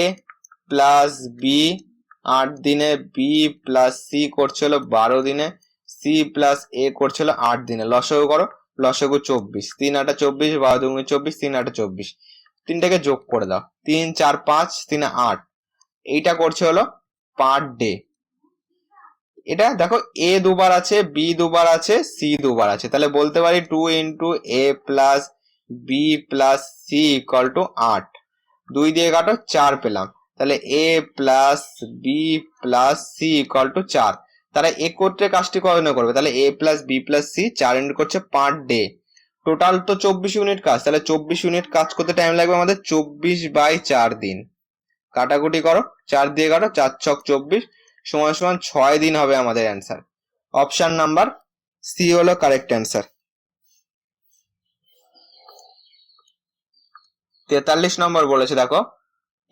Speaker 1: প্লাস বি 8 দিনে, বি প্লাস সি করছিল 12 দিনে, সি প্লাস এ করছিল 8 দিনে। লসাগু করো, লসাগু 24, 3 8 24, 12 2 24, 3 8 24। তিনটাকে যোগ করে দাও, 3 4 5, 3 8। এইটা করছে হলো পার ডে। এটা দেখো এ দুবার আছে, বি দুবার আছে, সি দুবার আছে, তাহলে বলতে পারি 2 into A plus B plus C equal to 8। 2 দিয়ে কাটো, 4 পেলাম। তাহলে A plus B plus C equal to 4। তারা একত্রে কাজটি কতদিনে করবে? তাহলে A plus B plus C 4 into করছে পার ডে। টোটাল তো 24 ইউনিট কাজ, তাহলে 24 ইউনিট কাজ করতে টাইম লাগবে আমাদের 24/4 দিন। কাটাকুটি করো, 4 দিয়ে কাটো, 4 ছক 24, সমান সমান 6 দিন হবে আমাদের অ্যান্সার। অপশন নাম্বার সি হলো কারেক্ট অ্যান্সার। 43 নম্বর বলেছে, দেখো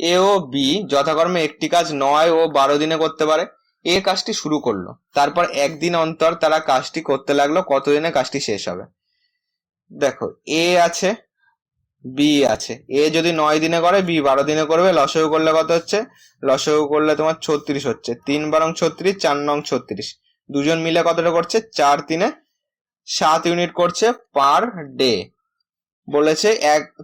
Speaker 1: এ ও বি যথাক্রমে একটি কাজ 9 ও 12 দিনে করতে পারে। এ কাজটি শুরু করলো, তারপর একদিন অন্তর তারা কাজটি করতে লাগলো, কতদিনে কাজটি শেষ হবে? দেখো এ আছে, বি আছে। এ যদি 9 দিনে করে, বি 12 দিনে করবে। লসাগু করলে কত হচ্ছে? লসাগু করলে তোমার 36 হচ্ছে। 3 বারং 36, 4 নং 36। দুজন মিলে কতটা করছে? 4 3 7 ইউনিট করছে পার ডে। বলেছে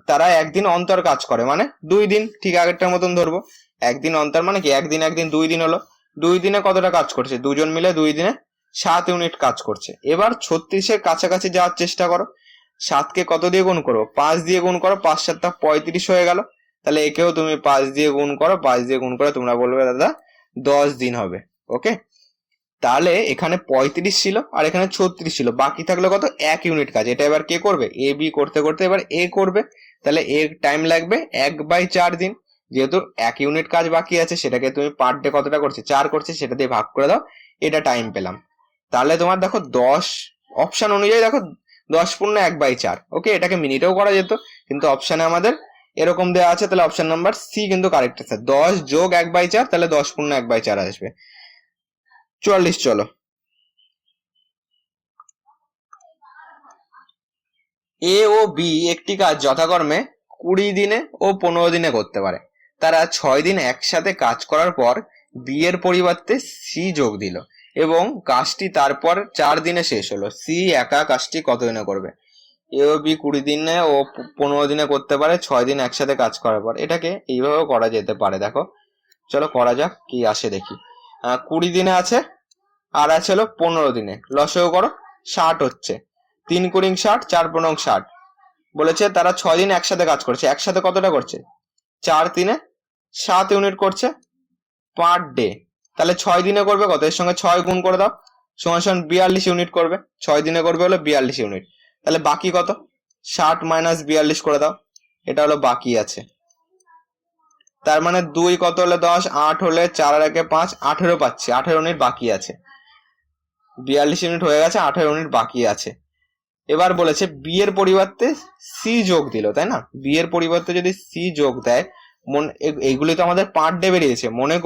Speaker 1: তারা একদিন অন্তর কাজ করে, মানে 2 দিন। ঠিক আগেরটার মতন ধরবো, একদিন অন্তর মানে কি একদিন 2 দিন হলো। 2 দিনে কতটা কাজ করছে? দুজন মিলে 2 দিনে 7 ইউনিট কাজ করছে। এবার 36-এর কাছাকাছি যাওয়ার চেষ্টা করো। 7কে কত দিয়ে গুণ করো? 5 দিয়ে গুণ করো। 5 7 35 হয়ে গেল। তাহলে একেও তুমি 5 দিয়ে গুণ করো। 5 দিয়ে গুণ করে তোমরা বলবে দাদা 10 দিন হবে। ওকে, তাহলে এখানে 35 ছিল আর এখানে 36 ছিল, বাকি থাকলো কত? 1 ইউনিট কাজ। এটা এবার কে করবে? এ বি করতে করতে এবার এ করবে। তাহলে এর টাইম লাগবে 1/4 দিন। যেহেতু 1 ইউনিট কাজ বাকি আছে, সেটাকে তুমি পার ডে কতটা করছে? 4 করছে, সেটা দিয়ে ভাগ করে দাও। এটা টাইম পেলাম। তাহলে তোমার দেখো 10 অপশন অনুযায়ী দেখো 10 পূর্ণ 1/4। ওকে, এটাকে মিনিটেও করা যেত, কিন্তু অপশনে আমাদের এরকম দেওয়া আছে। তাহলে অপশন নাম্বার সি কিন্তু কারেক্ট আছে। 10 যোগ 1/4, তাহলে 10 পূর্ণ 1/4 আসবে। 44 চলো। এ ও বি একটি কাজ যথাক্রমে 20 দিনে ও 15 দিনে করতে পারে। তারা 6 দিন একসাথে কাজ করার পর বি এর পরিবর্তে সি যোগ দিল এবং কাজটি তারপর 4 দিনে শেষ হলো। সি একা কাজটি কত দিনে করবে? এ ও বি 20 দিনে ও 15 দিনে করতে পারে 6 দিন একসাথে কাজ করার পর। এটাকে এইভাবেও করা যেতে পারে। দেখো চলো করা যাক, কি আসে দেখি। 20 দিনে আছে আর আছে হলো 15 দিনে। লসাগু করো, 60 হচ্ছে। 3 কুড়ি 60, 4 15 60। বলেছে তারা 6 দিন একসাথে কাজ করছে। একসাথে কতটা করছে? 4 3 7 ইউনিট করছে পার ডে। তাহলে 6 দিনে করবে কত? এর সঙ্গে 6 গুণ করে দাও, সমান সমান 42 ইউনিট করবে। 6 দিনে করবে হলো 42 ইউনিট। তাহলে বাকি কত? 60 মাইনাস 42 করে দাও, এটা হলো বাকি আছে। তার মানে 2 কত হলে 10, 8 হলে 4 আর 1 5, 18 পাচ্ছি। 18 ইউনিট বাকি আছে। 42 ইউনিট হয়ে গেছে, 18 ইউনিট বাকি আছে। এবার বলেছে বি এর পরিবর্তে সি যোগ দিল, তাই না? বি এর পরিবর্তে যদি সি যোগ দেয়, এইগুলি তো আমাদের পার ডে বেরিয়েছে। মনে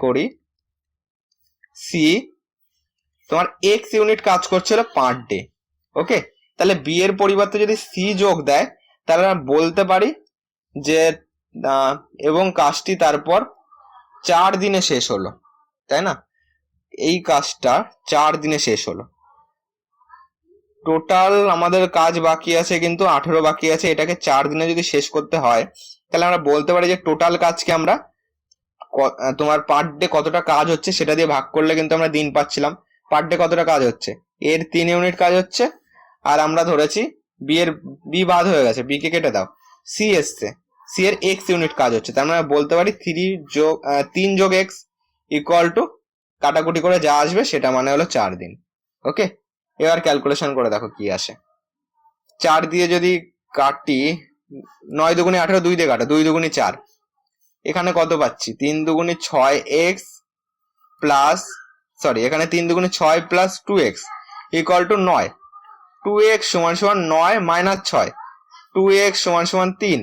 Speaker 1: করি সি তোমার এক্স ইউনিট কাজ করছিল পার ডে। ওকে, তাহলে বি এর পরিবর্তে যদি সি যোগ দেয়, তাহলে আমরা বলতে পারি যে এবং কাজটি তারপর 4 দিনে শেষ হলো, তাই না? এই কাজটা 4 দিনে শেষ হলো। টোটাল আমাদের কাজ বাকি আছে কিন্তু 18 বাকি আছে। এটাকে 4 দিনে যদি শেষ করতে হয়, তাহলে আমরা বলতে পারি যে টোটাল কাজকে আমরা তোমার পার ডে কতটা কাজ হচ্ছে সেটা দিয়ে ভাগ করলে কিন্তু আমরা দিন পাচ্ছিলাম। পার ডে কতটা কাজ হচ্ছে? এর 3 ইউনিট কাজ হচ্ছে, আর আমরা ধরেছি বি বাদ হয়ে গেছে, বি কে কেটে দাও, সি এসছে, সি এর এক্স ইউনিট কাজ হচ্ছে। তার মানে বলতে পারি 3 যোগ এক্স ইকুয়াল টু কাটাকুটি করে যা আসবে সেটা মানে হলো 4 দিন। ওকে, এবার ক্যালকুলেশন করে দেখো কি আসে। 4 দিয়ে যদি কাটি, 9 দুগুণে 18, 2 দিয়ে কাটো, 2 দুগুণে 4। এখানে কত পাচ্ছি? 3 দুগুণে 6x প্লাস, সরি এখানে 3 দুগুণে 6 plus 2x equal to 9। 2x সমান সমান 9 মাইনাস 6, 2x সমান সমান 3,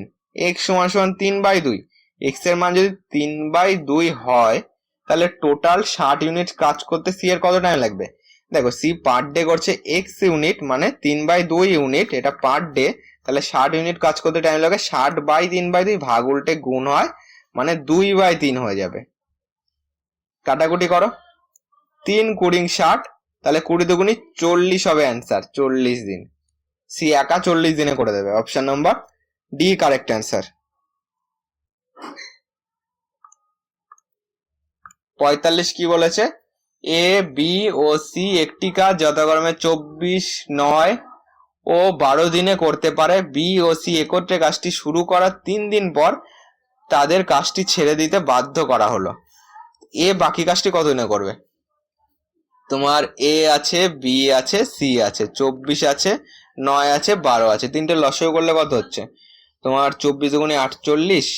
Speaker 1: x সমান সমান 3/2। x এর মান যদি 3/2 হয়, তাহলে টোটাল 60 ইউনিট কাজ করতে সি এর কত টাইম লাগবে? দেখো সি পার ডে করছে x ইউনিট, মানে 3/2 ইউনিট, এটা পার ডে। তাহলে 60 ইউনিট কাজ করতে টাইম লাগে। 60/3/2 ভাগ উল্টে গুণ হয়, মানে 2/3 হয়ে যাবে। কাটাকুটি করো, 3 কুড়ি 60, তাহলে 20 দুগুণি 40 হবে অ্যান্সার। 40 দিন। সি একা 40 দিনে করে দেবে। Option number D correct answer. 45 কি বলেছে? এ বি ও সি একটি কাজ যথাক্রমে 24, 9 ও 12 দিনে করতে পারে। বি ও সি একত্রে কাজটি শুরু করার 3 দিন পর তাদের কাজটি ছেড়ে দিতে বাধ্য করা হলো। এ বাকি কাজটি কত দিনে করবে? তোমার এ আছে, বি আছে, সি আছে, 24 আছে, 9 আছে, 12 আছে। 3টে লসাগু করলে কত হচ্ছে? তোমার 24 দুগুণে 48,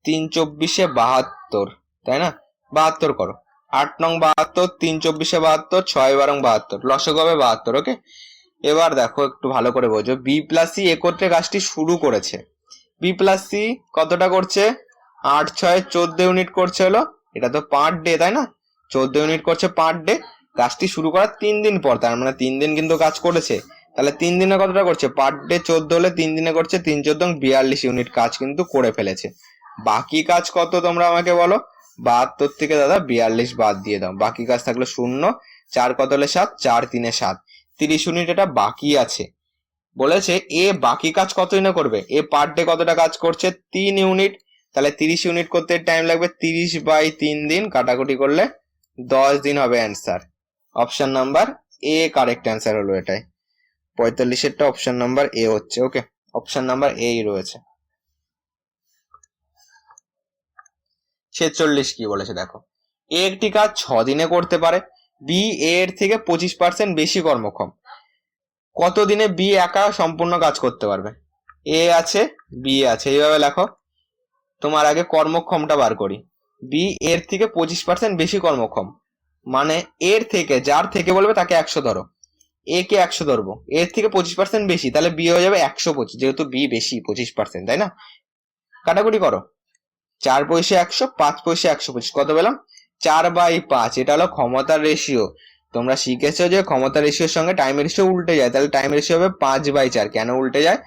Speaker 1: 3 24 72, তাই না? 72 করো। 8 নং 72, 3 24 72, 6 12 72, লসগু হবে 72। ওকে, এবার দেখো একটু ভালো করে বোঝো, বি প্লাস সি একত্রে কাজটি শুরু করেছে। বি প্লাস সি কতটা করছে? 8 6 14 ইউনিট করছে হলো, এটা তো পার ডে তাই না, 14 ইউনিট করছে পার ডে। কাজটি শুরু করার 3 দিন পর, তার মানে 3 দিন কিন্তু কাজ করেছে। তাহলে 3 দিনে কতটা করছে? পার ডে 14 হলে 3 দিনে করছে 3 14 42 ইউনিট কাজ কিন্তু করে ফেলেছে। বাকি কাজ কত তোমরা আমাকে বলো? 72 থেকে দাদা 42 বাদ দিয়ে দাও, বাকি কাজ থাকলো 0। 4 কত হলে 7, 4 3 7, 30 ইউনিট এটা বাকি আছে। বলেছে এ বাকি কাজ কত ইউনিট করবে, এ পার ডে কতটা কাজ করছে? 3 ইউনিট। তাহলে 30 ইউনিট করতে টাইম লাগবে 30/3 দিন, কাটাকুটি করলে 10 দিন হবে অ্যান্সার। অপশন নাম্বার এ কারেক্ট অ্যান্সার হলো এটাই। 45-এরটা অপশন নাম্বার এ হচ্ছে। ওকে, অপশন নাম্বার এই রয়েছে। 46 কি বলেছে দেখো, এ একটি কাজ 6 দিনে করতে পারে, বি এর থেকে 25% বেশি কর্মক্ষম। কত দিনে বি একা সম্পূর্ণ কাজ করতে পারবে? এ আছে, বি আছে, এইভাবে লেখো। তোমার আগে কর্মক্ষমটা বার করি। বি এর থেকে 25% বেশি কর্মক্ষম, মানে এর থেকে, যার থেকে বলবে তাকে 100 ধরো, এ কে 100 ধরবো, এর থেকে 25% বেশি, তাহলে বি হয়ে যাবে 125, যেহেতু বি বেশি 25%, তাই না? কাটাকুটি করো, 4 পয়সা 100, 5 পয়সা 125, কত পেলাম? 4/5। এটা হলো ক্ষমতার রেশিও। তোমরা শিখেছো যে ক্ষমতা রেশিওর সঙ্গে টাইম রেশিও উল্টে যায়, তাহলে টাইম রেশিও হবে 5/4। কেন উল্টে যায়?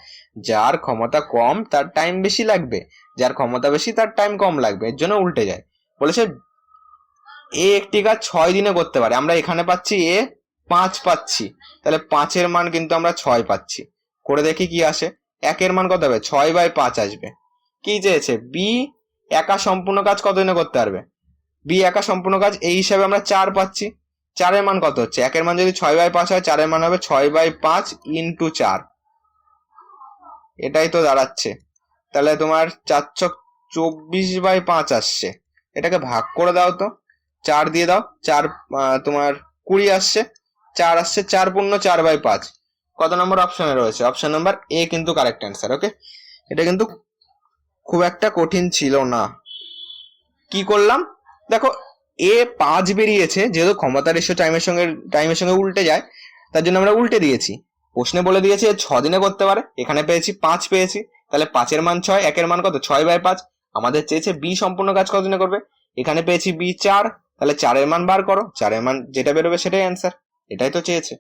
Speaker 1: যার ক্ষমতা কম তার টাইম বেশি লাগবে, যার ক্ষমতা বেশি তার টাইম কম লাগবে, এর জন্য উল্টে যায়। বলেছে এ একটি কাজ 6 দিনে করতে পারে, আমরা এখানে পাচ্ছি এ 5 পাচ্ছি, তাহলে 5-এর মান কিন্তু আমরা 6 পাচ্ছি। করে দেখি কি আসে। 1-এর মান কত হবে? 6/5 আসবে। কি চেয়েছে? বি একা সম্পূর্ণ কাজ কত দিনে করতে পারবে? বি একা সম্পূর্ণ কাজ, এই হিসাবে আমরা 4 পাচ্ছি। 4-এর মান কত হচ্ছে? 1-এর মান যদি 6/5 হয়, 4-এর মান হবে 6/5 ইন্টু 4, এটাই তো দাঁড়াচ্ছে। তাহলে তোমার 424/5 আসছে। এটাকে ভাগ করে দাও তো, 4 দিয়ে দাও, 4 তোমার 20 আসছে, 4 আসছে, 4 পূর্ণ 4/5। কত নম্বর অপশনে রয়েছে? অপশন নাম্বার এ কিন্তু কারেক্ট অ্যান্সার। ওকে, এটা কিন্তু খুব একটা কঠিন ছিল না। কি করলাম দেখো, এ 5 বেরিয়েছে, যেহেতু ক্ষমতা রেশিও টাইমের সঙ্গে উল্টে যায়, তার জন্য আমরা উল্টে দিয়েছি। প্রশ্নে বলে দিয়েছে 6 দিনে করতে পারে, এখানে পেয়েছি 5 পেয়েছি, তাহলে 5-এর মান 6, 1-এর মান কত? 6/5। আমাদের চেয়েছে বি সম্পূর্ণ কাজ কত দিনে করবে, এখানে পেয়েছি বি 4, তাহলে 4-এর মান বার করো, 4-এর মান যেটা বেরোবে সেটাই অ্যান্সার, এটাই তো চেয়েছে।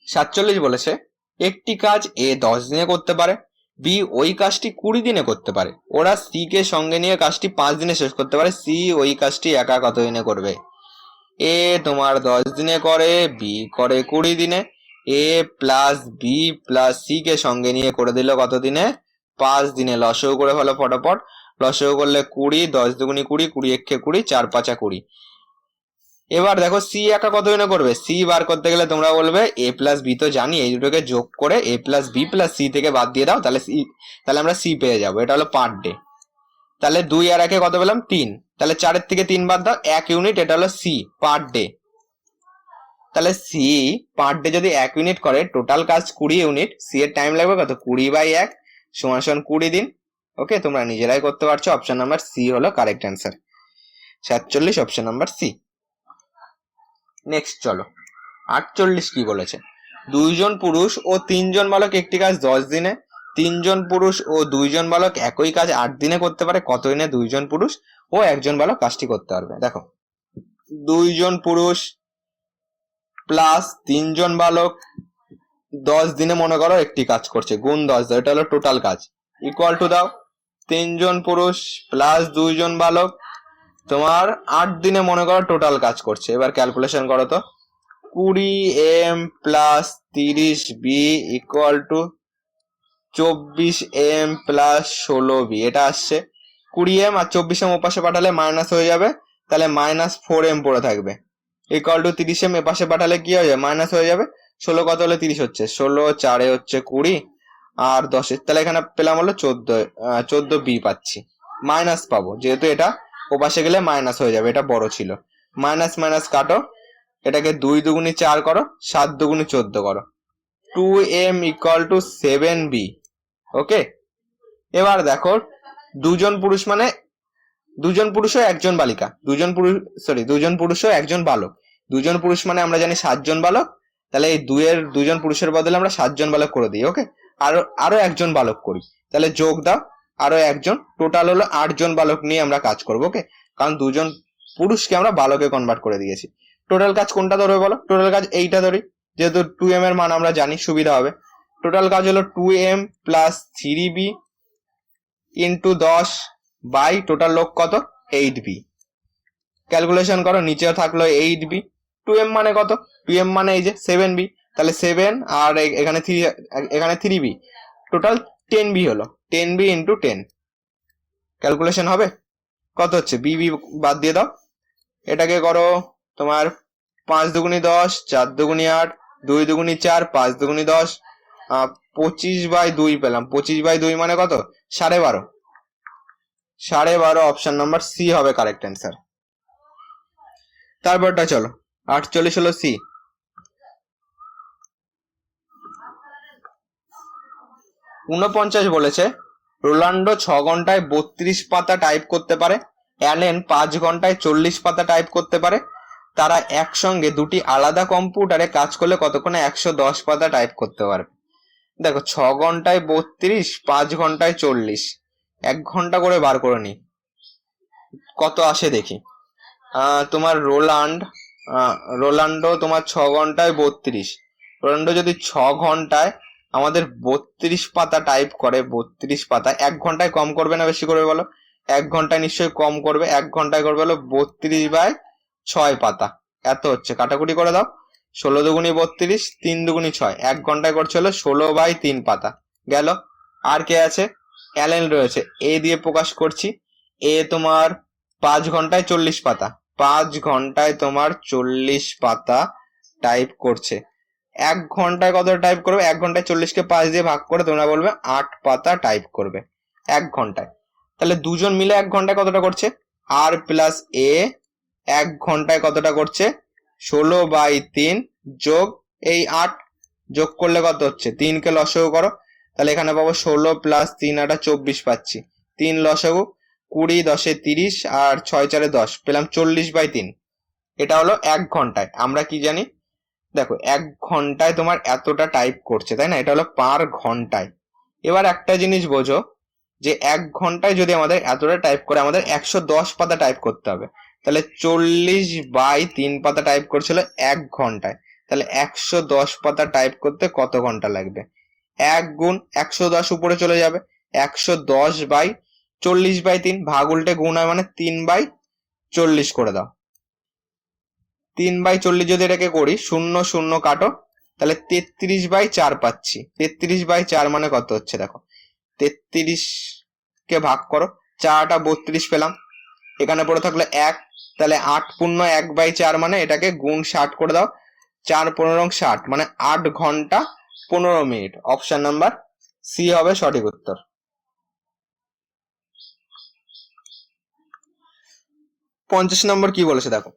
Speaker 1: 47 বলেছে একটি কাজ এ 10 দিনে করতে পারে, বি ওই কাজটি 20 দিনে করতে পারে, ওরা সি কে সঙ্গে নিয়ে কাজটি 5 দিনে শেষ করতে পারে, সি ওই কাজটি একা কত দিনে করবে? এ তোমার 10 দিনে করে, বি করে 20 দিনে, এ plus B plus C K সঙ্গে নিয়ে করে দিল কত দিনে? 5 দিনে। লসও করে ফেলো ফটাফট, লসও করলে 20, 10 দুগুনি 20, 20 একে 20, 4 5 20। এবার দেখো সি একা কত দিনে করবে, সি বার করতে গেলে তোমরা বলবে এ প্লাস বি তো জানি, এই দুটোকে যোগ করে এ প্লাস বি প্লাস সি থেকে বাদ দিয়ে দাও, তাহলে আমরা সি পেয়ে যাবো। এটা হলো পার ডে, তাহলে 2 আর 1-এ কত পেলাম? 3, তাহলে 4-এর থেকে 3 বাদ দাও, 1 ইউনিট, এটা হলো সি পার ডে। তাহলে সি পার ডে যদি 1 ইউনিট করে, টোটাল কাজ 20 ইউনিট, সি এর টাইম লাগবে কত? 20/1 সমান 20 দিন। ওকে, তোমরা নিজেরাই করতে পারছো, অপশন নাম্বার সি হলো correct answer. 47 option number C. Next চলো, 48 কি বলেছে? 2 জন পুরুষ ও 3 জন বালক একটি কাজ 10 দিনে, 3 জন পুরুষ ও 2 জন বালক একই কাজ 8 দিনে করতে পারে, কত দিনে 2 জন পুরুষ ও 1 জন বালক কাজটি করতে পারবে? দেখো, 2 জন পুরুষ প্লাস 3 জন বালক 10 দিনে মনে করো একটি কাজ করছে, গুণ 10 দাও, এটা হলো টোটাল কাজ, ইকুয়াল টু দাও 3 জন পুরুষ প্লাস 2 জন বালক তোমার 8 দিনে মনে করো টোটাল কাজ করছে। এবার ক্যালকুলেশন করো তো, 20m plus 30b equal to 24m plus 16b, এটা আসছে। 20m আর 24m ওপাশে পাঠালে মাইনাস হয়ে যাবে, তাহলে -4m পড়ে থাকবে, ইকুয়াল টু 30m এপাশে পাঠালে কি হয়ে যাবে? মাইনাস হয়ে যাবে। 16 কত হলে 30 হচ্ছে? 16 4-এ হচ্ছে 20 আর 10, তাহলে এখানে পেলাম হলো 14b পাচ্ছি, মাইনাস পাবো যেহেতু এটা ওপাশে গেলে মাইনাস হয়ে যাবে, এটা বড় ছিল। মাইনাস মাইনাস কাটো, এটাকে 2 দুগুনি 4 করো, 7 দুগুনি 14 করো, 2m ইকুয়াল টু 7b। ওকে, এবার দেখো দুজন পুরুষ মানে দুজন পুরুষ ও একজন বালিকা, দুজন পুরুষ ও একজন বালক। দুজন পুরুষ মানে আমরা জানি 7 জন বালক, তাহলে এই দুইয়ের দুজন পুরুষের বদলে আমরা 7 জন বালক করে দিই। ওকে, আরো একজন বালক করি, তাহলে যোগ দাও আরো একজন, টোটাল হলো 8 জন বালক নিয়ে আমরা কাজ করবো। ওকে, কারণ দুজন পুরুষকে আমরা বালকে কনভার্ট করে দিয়েছি। টোটাল কাজ কোনটা ধরবে বলো? টোটাল কাজ এইটা ধরি, যেহেতু 2m এর মান আমরা জানি, সুবিধা হবে। টোটাল কাজ হলো 2m plus 3b into 10 by total লোক কত 8b। ক্যালকুলেশন করো, নিচে থাকলো 8b, 2m মানে কত? 2m মানে এই যে 7b, তাহলে 7 আর এখানে 3b, টোটাল 10b হলো। 10b ইন্টু 10 ক্যালকুলেশন হবে কত হচ্ছে? bb বাদ দিয়ে দাও, এটাকে করো তোমার 5 দুগুনি 10, 4 দুগুনি 8, 2 দুগুনি 4, 5 দুগুনি 10, 25/2 পেলাম। 25/2 মানে কত? 12.5। 12.5 অপশন নাম্বার সি হবে কারেক্ট অ্যান্সার। তারপরটা চলো, 48 হলো সি। 49 বলেছে রোনাল্ডো 6 ঘন্টায় 32 পাতা টাইপ করতে পারে, অ্যালেন 5 ঘন্টায় 40 পাতা টাইপ করতে পারে। তারা একসঙ্গে দুটি আলাদা কম্পিউটারে কাজ করলে কতক্ষণে 110 পাতা টাইপ করতে পারবে? দেখো 6 ঘন্টায় 32, 5 ঘন্টায় 40, 1 ঘন্টা করে বার করে নি, কত আসে দেখি। তোমার রোনাল্ডো তোমার 6 ঘন্টায় 32, রোনাল্ডো যদি 6 ঘন্টায় আমাদের 32 পাতা টাইপ করে, 32 পাতা 1 ঘন্টায় কম করবে না বেশি করবে বলো? 1 ঘন্টায় নিশ্চয়ই কম করবে, 1 ঘন্টায় করবে হলো 32/6 পাতা, এত হচ্ছে। কাটাকুটি করে দাও, 16 দুগুনি 32, 3 দুগুনি 6, 1 ঘন্টায় করছে হলো 16/3 পাতা গেল। আর কে আছে? অ্যালেন রয়েছে, এ দিয়ে প্রকাশ করছি। এ তোমার 5 ঘন্টায় 40 পাতা, 5 ঘন্টায় তোমার 40 পাতা টাইপ করছে। 1 ঘন্টায় কত টাইপ করবে? 1 ঘন্টায় 40কে 5 দিয়ে ভাগ করে তোমরা বলবে 8 পাতা টাইপ করবে 1 ঘন্টায়। তাহলে দুজন মিলে 1 ঘন্টায় কতটা করছে? আর প্লাস এ 1 ঘন্টায় কতটা করছে? 16/3 যোগ এই 8, যোগ করলে কত হচ্ছে? 3 কে লসাগু করো, তাহলে এখানে পাবো 16 প্লাস 3 8 24 পাচ্ছি। 3 লসাগু 20, 10 30 আর 6 4 10, পেলাম 40/3। এটা হলো 1 ঘন্টায়। আমরা কি জানি? দেখো 1 ঘন্টায় তোমার এতটা টাইপ করছে, তাই না? এটা হলো পার ঘন্টায়। এবার একটা জিনিস বোঝো, যে 1 ঘন্টায় যদি আমাদের এতটা টাইপ করে, আমাদের 110 পাতা টাইপ করতে হবে, তাহলে 40/3 পাতা টাইপ করছিল 1 ঘন্টায়, তাহলে 110 পাতা টাইপ করতে কত ঘন্টা লাগবে? 1 গুণ 110 উপরে চলে যাবে, 110/40/3 ভাগ উল্টে গুণ হয় মানে 3/40 করে দাও। 3/40 যদি এটাকে করি, 0 0 কাটো, তাহলে 33/4 পাচ্ছি। 33/4 মানে কত হচ্ছে দেখো, 33 কে ভাগ করো, 4টা 32 পেলাম, এখানে পড়ে থাকলো 1, তাহলে 8 পূর্ণ 1/4 মানে এটাকে গুণ 60 করে দাও, 4 15 60 মানে 8 ঘন্টা 15 মিনিট। অপশন নাম্বার সি হবে সঠিক উত্তর। 50 নম্বর কি বলেছে দেখো,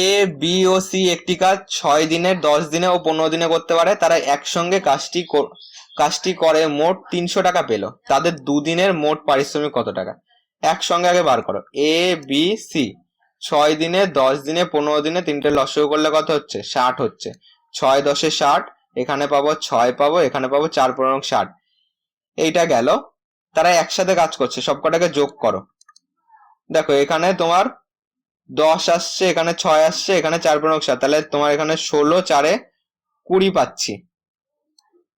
Speaker 1: এ বি ও সি একটি কাজ 6 দিনে, 10 দিনে ও 15 দিনে করতে পারে। তারা একসঙ্গে কাজটি করে মোট 300 টাকা পেল। তাদের দুদিনের মোট পারিশ্রমিক কত টাকা? একসঙ্গে আগে বার করো, এ বি সি 6 দিনে, 10 দিনে, 15 দিনে, তিনটে লসাগু করলে কত হচ্ছে? 60 হচ্ছে। 6 10 60, এখানে পাবো 6 পাবো, এখানে পাবো 4 15 60, এইটা গেল। তারা একসাথে কাজ করছে, সবকটাকে যোগ করো। দেখো এখানে তোমার 10 আসছে, এখানে 6 আসছে, এখানে 4 15 60, তাহলে তোমার এখানে 16 4 20 পাচ্ছি।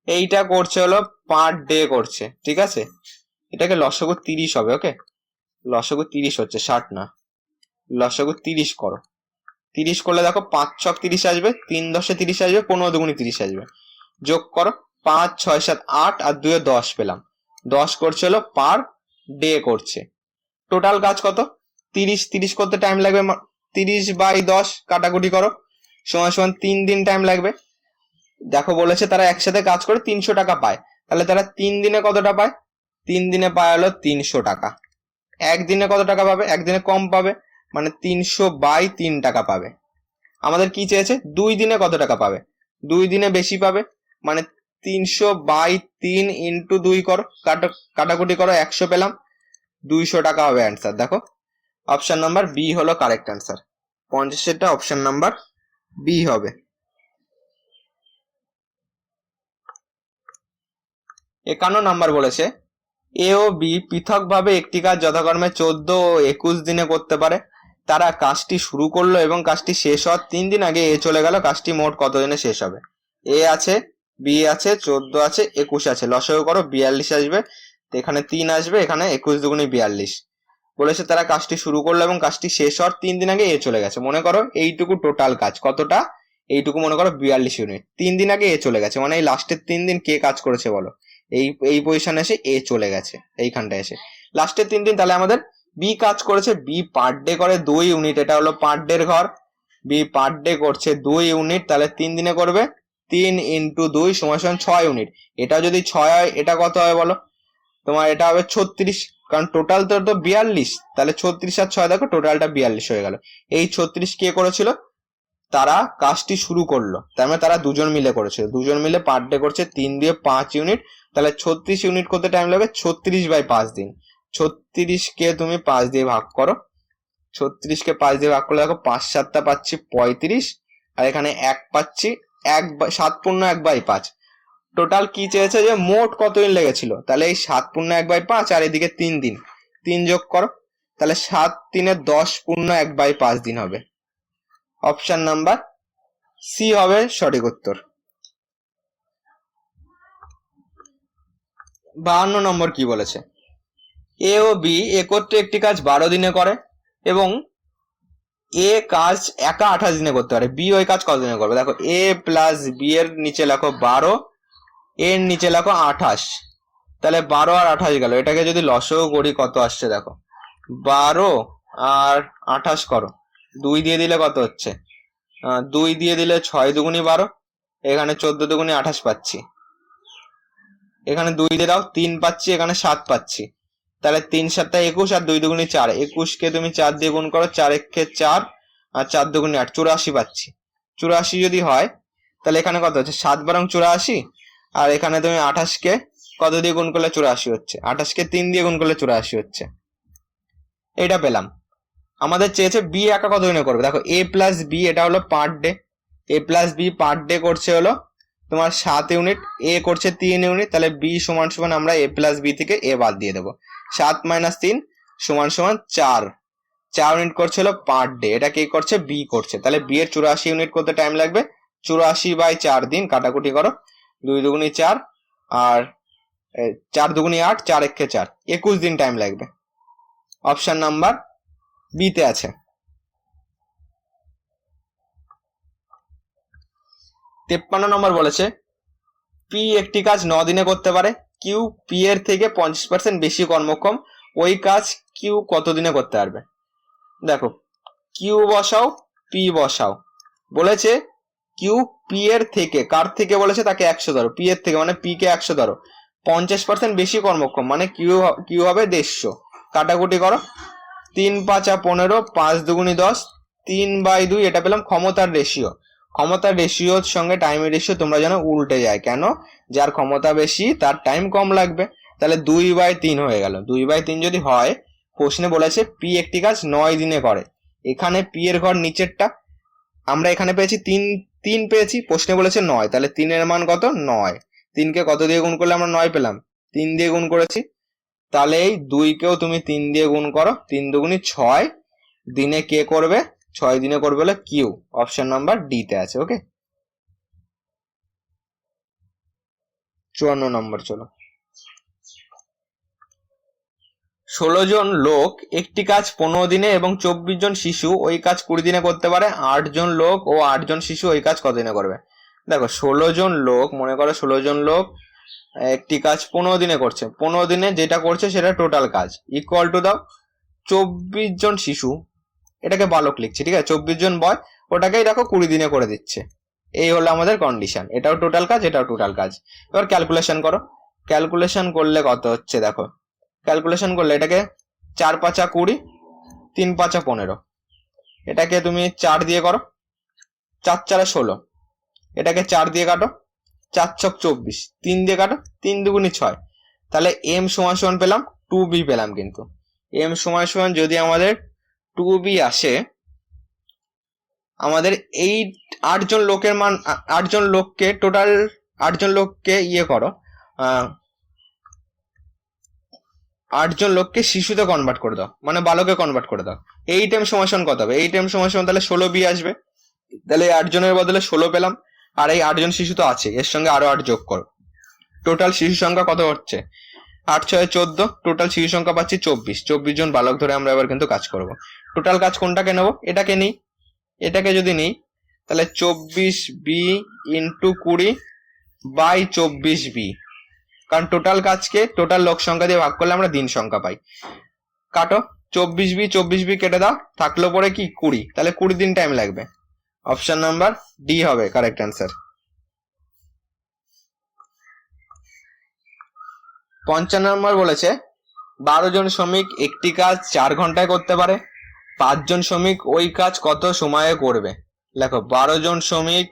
Speaker 1: এইটা করছে হলো পার ডে করছে, ঠিক আছে? এটাকে লসাগু 30 হবে। ওকে, লসাগু 30 হচ্ছে, 60 না। লসাগু 30 করো, 30 করলে দেখো 5 6 30 আসবে, 3 10 30 আসবে, 15 দুগুনি 30 আসবে। যোগ করো, 5 6 7 8 আর 2 10 পেলাম। 10 করছে হলো পার ডে করছে। টোটাল কাজ কত? 30। 30 করতে টাইম লাগবে 30/10, কাটাকুটি করো, সমান সমান 3 দিন টাইম লাগবে। দেখো বলেছে তারা একসাথে কাজ করে 300 টাকা পায়, তাহলে তারা 3 দিনে কতটা পায়? 3 দিনে পায় হলো 300 টাকা। একদিনে কত টাকা পাবে? একদিনে কম পাবে, মানে 300/3 টাকা পাবে। আমাদের কি চেয়েছে? 2 দিনে কত টাকা পাবে? 2 দিনে বেশি পাবে, মানে 300/3 ইন্টু 2 করো, কাটাকুটি করো, 100 পেলাম। 200 টাকা হবে অ্যান্সার। দেখো অপশন নাম্বার বি হলো কারেক্ট অ্যান্সার। 50-এরটা অপশন নাম্বার বি হবে। 51 নাম্বার বলেছে এ ও বি পৃথকভাবে একটি কাজ যথাক্রমে 14 ও 21 দিনে করতে পারে। তারা কাজটি শুরু করলো এবং কাজটি শেষ হওয়ার 3 দিন আগে এ চলে গেল। কাজটি মোট কত দিনে শেষ হবে? এ আছে, বি আছে, 14 আছে, 21 আছে। লসাগু করো, 42 আসবে। তো এখানে 3 আসবে, এখানে 21 দুগুণে 42। বলেছে তারা কাজটি শুরু করলো এবং কাজটি শেষ হওয়ার 3 দিন আগে এ চলে গেছে। মনে করো এইটুকু টোটাল কাজ কতটা? এইটুকু মনে করো 42 ইউনিট। 3 দিন আগে এ চলে গেছে, মানে এই লাস্টের 3 দিন কে কাজ করেছে বলো? এই পজিশনে এসে এ চলে গেছে, এইখানটা এসে লাস্টের 3 দিন। তাহলে আমাদের বি কাজ করেছে, বি পার ডে করে 2 ইউনিট। এটা হলো পার ডের ঘর। বি পার ডে করছে 2 ইউনিট, তাহলে 3 দিনে করবে 3 × 2 = 6 ইউনিট। এটা যদি 6 হয়, এটা কত হবে বলো? তোমার এটা হবে 36, কারণ টোটাল তো 42। তাহলে 36 আর 6 দেখো টোটালটা 42 হয়ে গেল। এই 36 কে করেছিল? তারা কাজটি শুরু করলো, তার মানে তারা দুজন মিলে করেছিল। দুজন মিলে পার ডে করছে 3 দিয়ে 5 ইউনিট। তাহলে 36 ইউনিট করতে টাইম লাগবে 36/5 দিন। 36 কে তুমি 5 দিয়ে ভাগ করো। 36 কে 5 দিয়ে ভাগ করলে দেখো 5 7 পাচ্ছি 35, আর এখানে 1 পাচ্ছি 7 × 1/5। টোটাল কি চেয়েছে যে মোট কত দিন লেগেছিল? তাহলে এই 7 × 1/5 আর এদিকে 3 দিন, 3 যোগ করো। তাহলে 7 × 10 × 1/5 দিন হবে। অপশন নাম্বার সি হবে সঠিক উত্তর। 52 নম্বর কি বলেছে? এ ও বি একত্রে একটি কাজ 12 দিনে করে এবং এ কাজ একা 28 দিনে করতে পারে। বি ওই কাজ কত দিনে করবে? দেখো এ প্লাস বি এর নিচে লেখো 12, এর নিচে লেখো 28। তাহলে 12 আর 28 গেল। এটাকে যদি লসাগু করি কত আসছে দেখো, 12 আর 28 করো। 2 দিয়ে দিলে কত হচ্ছে? 2 দিয়ে দিলে 6 দুগুণি 12, এখানে 14 দুগুণি 28 পাচ্ছি। এখানে 2 দিয়ে দাও, 3 পাচ্ছি, এখানে 7 পাচ্ছি। তাহলে 3 7 21 আর 2 দুগুণি 4। 21 কে তুমি 4 দিয়ে গুণ করো, 4 1 4 আর 4 দুগুণি 8, 84 পাচ্ছি। 84 যদি হয় তাহলে এখানে কত হচ্ছে? 7 × 84। আর এখানে তুমি 28 কে কত দিয়ে গুণ করলে 84 হচ্ছে? 28 কে 3 দিয়ে গুণ করলে 84 হচ্ছে। এটা পেলাম। আমাদের চেয়েছে বি একা কত দিনে করবে। দেখো এ প্লাস বি, এটা হলো পার day. A plus B per day করছে হলো তোমার 7 ইউনিট, এ করছে 3 ইউনিট। তাহলে বি সমান সমান আমরা এ প্লাস বি থেকে এ বাদ দিয়ে দেবো। 7 - 3 সমান সমান 4। 4 ইউনিট করছে হলো পার ডে। এটা কে করছে? বি করছে। তাহলে বি এর 84 ইউনিট করতে টাইম লাগবে 84/4 দিন। কাটাকুটি করো, 2 দুগুণি 4 আর 4 দুগুণি 8, 4 1 4, 21 দিন টাইম লাগবে। অপশন নাম্বার বি তে আছে। 53 নম্বর বলেছে পি একটি কাজ 9 দিনে করতে পারে। কিউ পি এর থেকে 50% বেশি কর্মক্ষম। ওই কাজ কিউ কত দিনে করতে পারবে? দেখো কিউ বসাও, পি বসাও। বলেছে কিউ পি এর থেকে, কার থেকে বলেছে? তাকে 100 ধরো। পি এর থেকে মানে পি কে 100 ধরো। 50% বেশি কর্মক্ষম মানে কিউ হবে 150। কাটাকুটি করো, 3 5 15, 5 দুগুণি 10, 3/2। এটা পেলাম ক্ষমতার রেশিও। ক্ষমতার রেশিওর সঙ্গে টাইমের রেশিও তোমরা জানো উল্টে যায়। কেন? যার ক্ষমতা বেশি তার টাইম কম লাগবে। তাহলে 2/3 হয়ে গেল। 2/3 যদি হয়, প্রশ্নে বলেছে পি একটি কাজ 9 দিনে করে। এখানে পি এর ঘর নিচেরটা, আমরা এখানে পেয়েছি 3 পেয়েছি, প্রশ্নে বলেছে 9। তাহলে 3 এর মান কত? 9। 3 কে কত দিয়ে গুণ করলে আমরা 9 পেলাম? 3 দিয়ে গুণ করেছি। তাহলে এই 2 কেও তুমি 3 দিয়ে গুণ করো, 3 দুগুণি 6 দিনে কে করবে? 6 দিনে করবে হলো কিউ। অপশন নাম্বার ডি তে আছে। ওকে, 54 নম্বর চলো। 16 জন লোক একটি কাজ 15 দিনে এবং 24 জন শিশু ওই কাজ 20 দিনে করতে পারে। 8 জন লোক ও 8 জন শিশু ওই কাজ কত দিনে করবে? দেখো 16 জন লোক, মনে করো 16 জন লোক একটি কাজ 15 দিনে করছে। 15 দিনে যেটা করছে সেটা টোটাল কাজ, ইকুয়াল টু দাও 24 জন শিশু। এটাকে বালক লিখছে, ঠিক আছে? 24 জন বয়, ওটাকেই দেখো 20 দিনে করে দিচ্ছে। এই হলো আমাদের কন্ডিশন। এটাও টোটাল কাজ, এটাও টোটাল কাজ। এবার ক্যালকুলেশন করো। ক্যালকুলেশন করলে কত হচ্ছে দেখো। ক্যালকুলেশন করলে এটাকে 4 5 20, 3 5 15। এটাকে তুমি 4 দিয়ে করো, 4 4 16। এটাকে 4 দিয়ে কাটো, 4 ছক 24। 3 দিয়ে কাটো, 3 দুগুণি 6। তাহলে এম সমান সমান পেলাম 2b পেলাম। কিন্তু এম সমান সমান যদি আমাদের 2b আসে, আমাদের এই 8 জন লোকের মান, 8 জন লোককে টোটাল 8 জন লোককে করো, 8 জন লোককে শিশুতে কনভার্ট করে দাও, মানে বালকে কনভার্ট করে দাও। 8m সমান সমান কত হবে? 8m সমান সমান তাহলে 16b আসবে। তাহলে 8 জনের বদলে 16 পেলাম, আর এই 8 জন শিশু তো আছে, এর সঙ্গে আরো 8 যোগ করো। টোটাল শিশু সংখ্যা কত হচ্ছে? 8 6 14, টোটাল শিশু সংখ্যা পাচ্ছি 24। 24 জন বালক ধরে আমরা এবার কিন্তু কাজ করব। টোটাল কাজ কোনটাকে নেব? এটাকে নিই। এটাকে যদি নিই তাহলে 24b ইন্টু 20 বাই 24b, কারণ টোটাল কাজকে টোটাল লোক সংখ্যা দিয়ে ভাগ করলে আমরা দিন সংখ্যা পাই। কাটো, 24b কেটে দাও, থাকলো পরে কি 20, তাহলে 20 দিন টাইম লাগবে। অপশন নাম্বার ডি হবে কারেক্ট অ্যান্সার। 55 নম্বর বলেছে 12 জন শ্রমিক একটি কাজ 4 ঘন্টায় করতে পারে, 5 জন শ্রমিক ওই কাজ কত সময়ে করবে? দেখো 12 জন শ্রমিক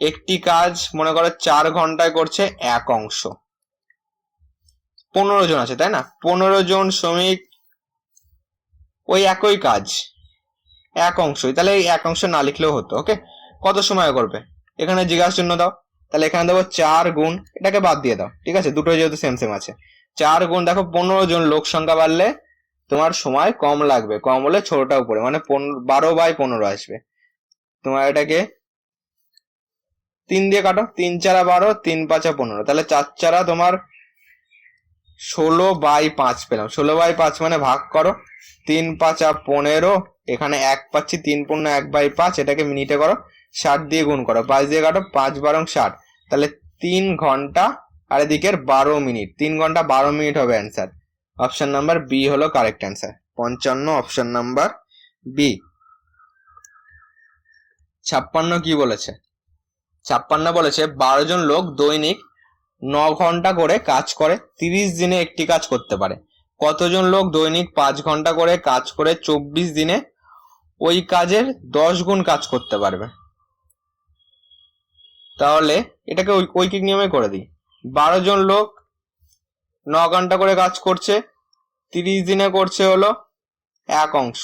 Speaker 1: একটি কাজ মনে করো 4 ঘন্টায় করছে এক অংশ, 15 জন আছে তাই না? 15 জন শ্রমিক ওই একই কাজ এক অংশই, তাহলে এই এক অংশ না লিখলেও হতো। ওকে, কত সময় করবে? এখানে জিজ্ঞাসা চিহ্ন দাও, তাহলে এখানে দেবো 4 গুণ, এটাকে বাদ দিয়ে দাও, ঠিক আছে, দুটো যেহেতু সেম সেম আছে। 4 গুণ, দেখো 15 জন লোক সংখ্যা বাড়লে তোমার সময় কম লাগবে, কম হলে ছোটটা উপরে, মানে 12/15 আসবে। তোমার এটাকে 3 দিয়ে কাটো, 3 4 12, 3 5 15, তাহলে 4 4 তোমার 16/5 পেলাম। 16/5 মানে ভাগ করো, 3 5 15, এখানে 1 পাচ্ছি, 3 পূর্ণ 1/5, এটাকে মিনিটে করো, 60 দিয়ে গুণ করো, 5 দিয়ে কাটো, 5 12 60, তাহলে 3 ঘন্টা আর এদিকের 12 মিনিট, 3 ঘন্টা 12 মিনিট হবে অ্যান্সার। অপশন নাম্বার বি হলো correct answer. 55 option number B. 56 কি বলেছে? 56 বলেছে 12 জন লোক দৈনিক 9 ঘন্টা করে কাজ করে 30 দিনে একটি কাজ করতে পারে। কতজন লোক দৈনিক 5 ঘন্টা করে কাজ করে 24 দিনে ওই কাজের 10 গুণ কাজ করতে পারবে? তাহলে এটাকে ঐকিক নিয়মে করে দিই। 12 জন লোক 9 ঘন্টা করে কাজ করছে, 30 দিনে করছে হলো এক অংশ,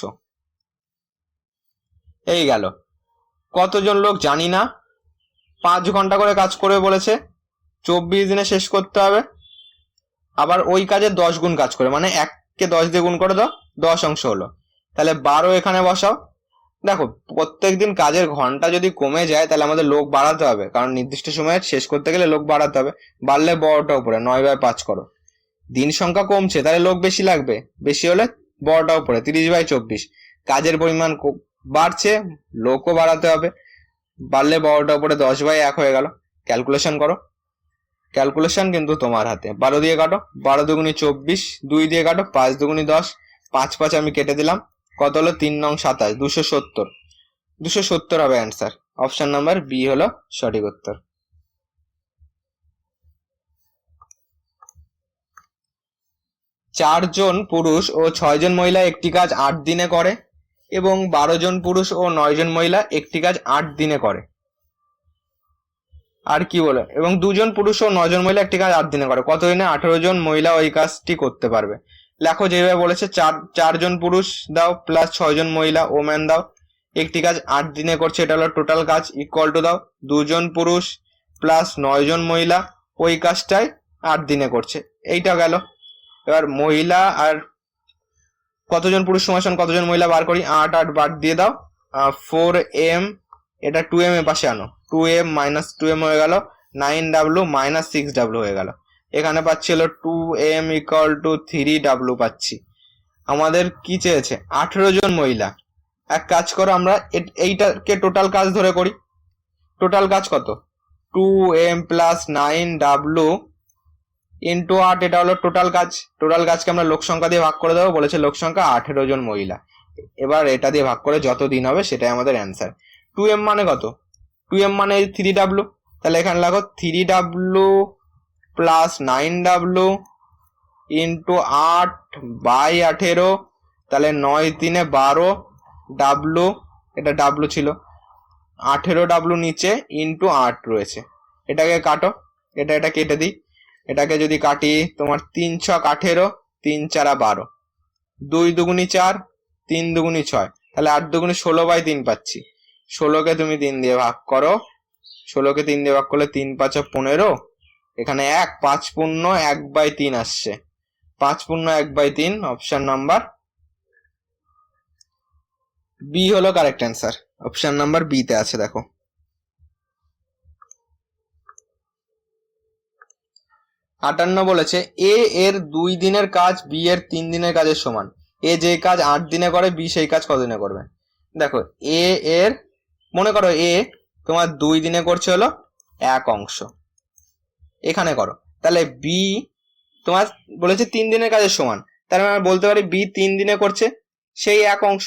Speaker 1: এই গেল। কতজন লোক জানি না, 5 ঘন্টা করে কাজ করে বলেছে, 24 দিনে শেষ করতে হবে, আবার ওই কাজে 10 গুণ কাজ করে, মানে 1কে 10 দিয়ে গুণ করে দাও, 10 অংশ হলো, তাহলে 12 এখানে বসাও। দেখো প্রত্যেকদিন কাজের ঘন্টা যদি কমে যায় তাহলে আমাদের লোক বাড়াতে হবে, কারণ নির্দিষ্ট সময়ে শেষ করতে গেলে লোক বাড়াতে হবে, বাড়লে বড়টা উপরে, 9/5 করো। দিন সংখ্যা কমছে তাহলে লোক বেশি লাগবে, বেশি হলে বড়টা উপরে, 30/24, কাজের পরিমাণ বাড়ছে, লোকও বাড়াতে হবে, বাড়লে বড়টা উপরে 10/1 হয়ে গেল। ক্যালকুলেশন করো, ক্যালকুলেশন কিন্তু তোমার হাতে। 12 দিয়ে কাটো, 12 দুগুণি 24, 2 দিয়ে কাটো, 5 দুগুণি 10, 5 5 আমি কেটে দিলাম, কত হলো 3 9 27, 270, 270 হবে অ্যান্সার। অপশন নাম্বার বি হলো সঠিক উত্তর। 4 জন পুরুষ ও 6 জন মহিলা একটি কাজ 8 দিনে করে, এবং 12 জন পুরুষ ও 9 জন মহিলা একটি কাজ 8 দিনে করে। আর কি বলে, এবং 2 জন পুরুষ ও 9 জন মহিলা একটি কাজ 8 দিনে করে, কত দিনে 18 জন মহিলা ওই কাজটি করতে পারবে? লেখো যেভাবে বলেছে, 4 জন পুরুষ দাও প্লাস 6 জন মহিলা ওম্যান দাও, একটি কাজ 8 দিনে করছে, এটা হলো টোটাল কাজ, ইকুয়াল টু দাও 2 জন পুরুষ প্লাস 9 জন মহিলা ওই কাজটাই 8 দিনে করছে, এইটা গেল। এবার মহিলা আর কতজন পুরুষ সমান কতজন মহিলা বার করি, 8 8 বাদ দিয়ে দাও, 4m, এটা 2m এর পাশে আনো, 2m মাইনাস 2m হয়ে গেল, 9w মাইনাস 6w হয়ে গেল। এখানে পাচ্ছি হলো 2m ইকুয়াল টু 3w পাচ্ছি। আমাদের কি চেয়েছে? 18 জন মহিলা। এক কাজ করো, আমরা এইটাকে টোটাল কাজ ধরে করি। টোটাল কাজ কত? 2m প্লাস 9w ইন্টু 8, এটা হলো টোটাল কাজ। টোটাল কাজকে আমরা লোক সংখ্যা দিয়ে ভাগ করে দেবো, বলেছে লোক সংখ্যা 18 জন মহিলা। এবার এটা দিয়ে ভাগ করে যত দিন হবে সেটাই আমাদের অ্যান্সার। 2m মানে কত? 2m মানে 3w, তাহলে এখানে লাগো 3w প্লাস 9w ইন্টু 8/18, তাহলে 9 3 12 w, এটা w ছিল, 18w নিচে ইন্টু 8 রয়েছে, এটাকে কাটো, এটা কেটে দিই, এটাকে যদি কাটি তোমার 3 6 18, 3 4 12, 2 দুগুনি 4, 3 দুগুনি 6, তাহলে 8 দুগুনি 16/3 পাচ্ছি। 16কে তুমি 3 দিয়ে ভাগ করো, 16কে 3 দিয়ে ভাগ করলে 3 5 15, এখানে 1, 5 পূর্ণ 1/3 আসছে। 5 পূর্ণ 1/3, অপশন নাম্বার বি হলো correct answer. Option number B তে আছে দেখো। 58 বলেছে এ এর 2 দিনের কাজ বি এর 3 দিনের কাজের সমান। এ যে কাজ 8 দিনে করে, বি সেই কাজ কত দিনে করবে? দেখো এ এর, মনে করো এ তোমার 2 দিনে করছে হলো 1 অংশ, এখানে করো, তাহলে বি তোমার বলেছে 3 দিনের কাজের সমান, তাহলে আমরা বলতে পারি বি 3 দিনে করছে সেই 1 অংশ,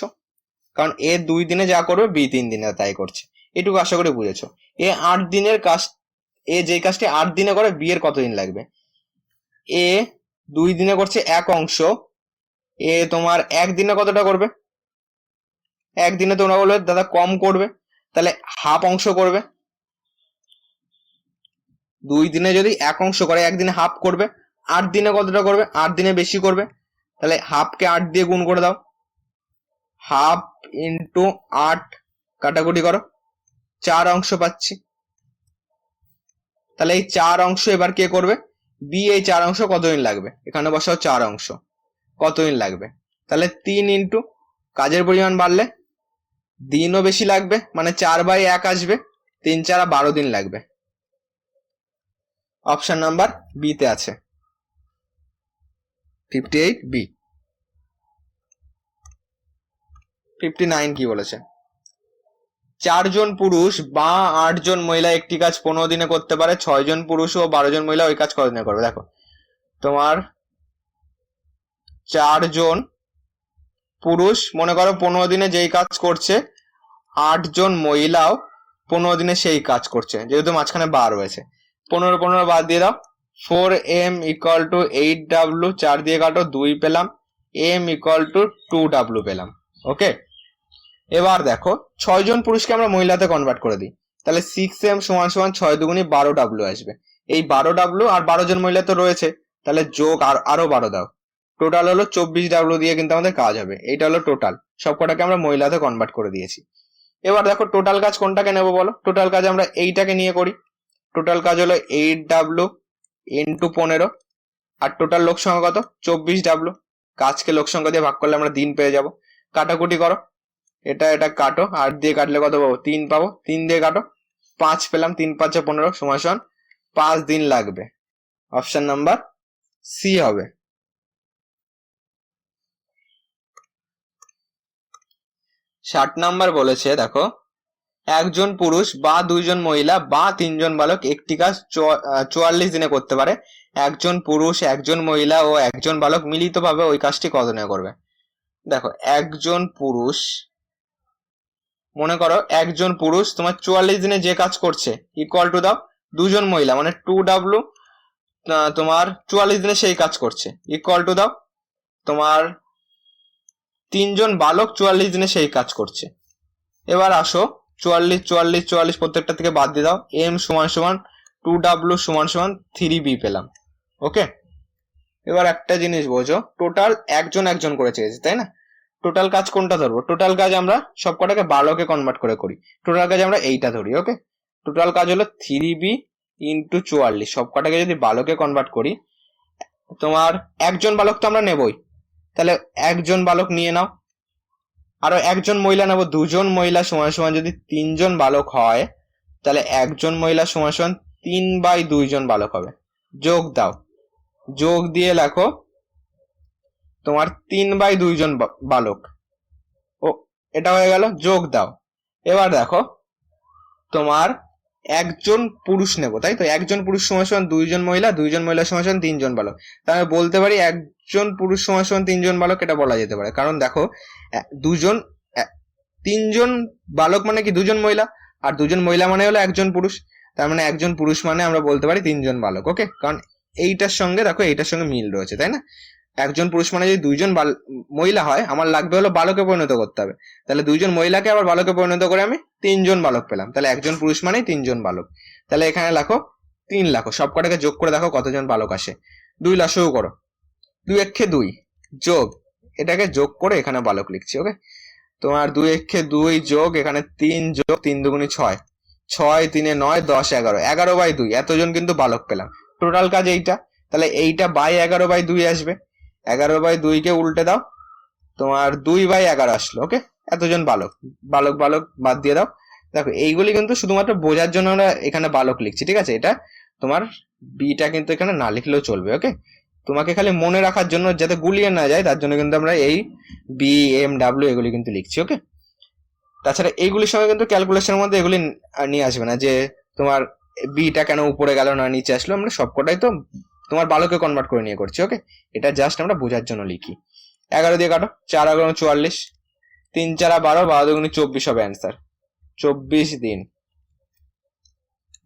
Speaker 1: কারণ এ 2 দিনে যা করবে বি 3 দিনে তাই করছে। এটুকু আশা করি বুঝেছো। এ 8 দিনের কাজ, এ যে কাজটি 8 দিনে করে, বি এর কত দিন লাগবে? এ 2 দিনে করছে 1 অংশ, এ তোমার 1 দিনে কতটা করবে? 1 দিনে তোমরা বলবে দাদা কম করবে, তাহলে হাফ অংশ করবে। 2 দিনে যদি 1 অংশ করে, 1 দিনে হাফ করবে। 8 দিনে কতটা করবে? 8 দিনে বেশি করবে, তাহলে হাফকে 8 দিয়ে গুণ করে দাও। হাফ ইন্টু 8 কাটাকুটি করো, 4 অংশ পাচ্ছি। তাহলে এই 4 অংশ এবার কে করবে? বি এই 4 অংশ কতদিন লাগবে? এখানে বসাও 4 অংশ কতদিন লাগবে, তাহলে 3 ইন্টু কাজের পরিমাণ বাড়লে দিনও বেশি লাগবে, মানে 4/1 আসবে, 3 4 12 দিন লাগবে। অপশন নাম্বার বি তে আছে 58 বি। 59 কি বলেছে? 4 জন পুরুষ বা 8 জন মহিলা একটি কাজ 15 দিনে করতে পারে, 6 জন পুরুষ ও 12 জন মহিলা ওই কাজ কত দিনে করবে? দেখো তোমার 4 জন পুরুষ মনে করো 15 দিনে যেই কাজ করছে, 8 জন মহিলাও 15 দিনে সেই কাজ করছে, যেহেতু মাঝখানে বার রয়েছে। 15 15 বাদ দিয়ে দাও, 4m = 8w, 4 দিয়ে কাটো 2 পেলাম, m = 2w পেলাম। ওকে, এবার দেখো 6 জন পুরুষকে আমরা মহিলাতে কনভার্ট করে দিই, তাহলে 6m = 6 দুগুনি 12w আসবে। এই 12w আর 12 জন মহিলা তো রয়েছে, তাহলে যোগ আরো 12 দাও, টোটাল হলো 24w দিয়ে কিন্তু আমাদের কাজ হবে। এইটা হলো টোটাল, সবকটাকে আমরা মহিলাতে কনভার্ট করে দিয়েছি। এবার দেখো টোটাল কাজ কোনটাকে নেবো বলো? টোটাল কাজ আমরা এইটাকে নিয়ে করি। টোটাল কাজ হলো 8w × 15, আর টোটাল লোক সংখ্যা কত? 24w। কাজকে লোক সংখ্যা দিয়ে ভাগ করলে আমরা দিন পেয়ে যাব। কাটাকুটি করো, এটা এটা কাটো, 8 দিয়ে কাটলে কত পাবো? 3 পাবো। 3 দিয়ে কাটো, 5 পেলাম। 3 5 15 = 5 দিন লাগবে। অপশন নাম্বার সি হবে। 60 নাম্বার বলেছে দেখো, একজন পুরুষ বা 2 জন মহিলা বা 3 জন বালক একটি কাজ 44 দিনে করতে পারে। একজন পুরুষ, একজন মহিলা ও একজন বালক মিলিতভাবে ওই কাজটি কত দিনে করবে? দেখো একজন পুরুষ, মনে করো একজন পুরুষ তোমার 44 দিনে যে কাজ করছে ইকুয়াল টু দাও 2 জন মহিলা, মানে 2w তোমার 44 দিনে সেই কাজ করছে ইকুয়াল টু দাও তোমার 3 জন বালক 44 দিনে সেই কাজ করছে। এবার আসো 44 44 44 প্রত্যেকটা থেকে বাদ দিয়ে দাও, m = 2w = 3b পেলাম। ওকে, এবার একটা জিনিস বোঝো, টোটাল একজন একজন করে চেয়েছে তাই না? টোটাল কাজ কোনটা ধরবো? টোটাল কাজ আমরা সবকটাকে বালকে কনভার্ট করে করি, টোটাল কাজ আমরা এইটা ধরি। ওকে, টোটাল কাজ হলো 3b × 44, সবকটাকে যদি বালকে কনভার্ট করি, তোমার একজন বালক তো আমরা নেবই, তাহলে একজন বালক নিয়ে নাও, আরো একজন মহিলা নেবো, 2 জন মহিলা সমান যদি 3 জন বালক হয়, তাহলে একজন মহিলা সমান 3/2 জন বালক হবে। যোগ দাও, যোগ দিয়ে লেখো তোমার 3/2 জন বালক। ও এটা হয়ে গেল, যোগ দাও। এবার দেখো তোমার একজন পুরুষ নেব, তাই তো? একজন পুরুষ সমান 2 জন মহিলা, 2 জন মহিলা সমান 3 জন বালক। তাহলে বলতে পারি একজন পুরুষ সমান 3 জন বালক, এটা বলা যেতে পারে। কারণ দেখো 3 জন বালক মানে কি 2 জন মহিলা, আর 2 জন মহিলা মানে হলো একজন পুরুষ, তার মানে একজন পুরুষ মানে আমরা বলতে পারি 3 জন বালক। ওকে, কারণ এইটার সঙ্গে দেখো এইটার সঙ্গে মিল রয়েছে, তাই না? একজন পুরুষ মানে যদি 2 জন মহিলা হয়, আমার লাগবে হলো বালকে পরিণত করতে হবে, তাহলে 2 জন মহিলাকে আবার বালকে পরিণত করে আমি 3 জন বালক পেলাম, তাহলে একজন পুরুষ মানেই 3 জন বালক। তাহলে এখানে লেখো 3 লেখো, সবকটাকে যোগ করে দেখো কতজন বালক আসে। 2 লসাগু করো, 2 × 2 যোগ এটাকে যোগ করে এখানে বালক লিখছি। ওকে, তোমার 2 একে 2 যোগ এখানে 3 যোগ 3 দুগুণে 6, 6 3 9 10 11, 11/2 এতজন কিন্তু বালক পেলাম। টোটাল কাজ এইটা, তাহলে এইটা বাই 11/2 আসবে। 11/2 কে উল্টে দাও, তোমার 2/11 আসলো। ওকে, এতজন বালক, বালক বালক বাদ দিয়ে দাও। দেখো এইগুলি কিন্তু শুধুমাত্র বোঝার জন্য আমরা এখানে বালক লিখছি, ঠিক আছে? এটা তোমার বিটা কিন্তু এখানে না লিখলেও চলবে। ওকে, তোমাকে খালি মনে রাখার জন্য যাতে গুলিয়ে না যায় তার জন্য কিন্তু আমরা এই বি এম ডাব্লিউ এগুলি কিন্তু লিখছি। ওকে, তাছাড়া এইগুলির সঙ্গে কিন্তু ক্যালকুলেশনের মধ্যে এগুলি নিয়ে আসবে না যে তোমার বিটা কেন উপরে গেল না নিচে আসলো, আমরা সবকটাই তো তোমার বালকে কনভার্ট করে নিয়ে করছি। ওকে, এটা জাস্ট আমরা বোঝার জন্য লিখি। 11 দিয়ে কাটো, 4 11 44, 3 4 12, 12 দুগুণে 24 হবে অ্যান্সার। 24 দিন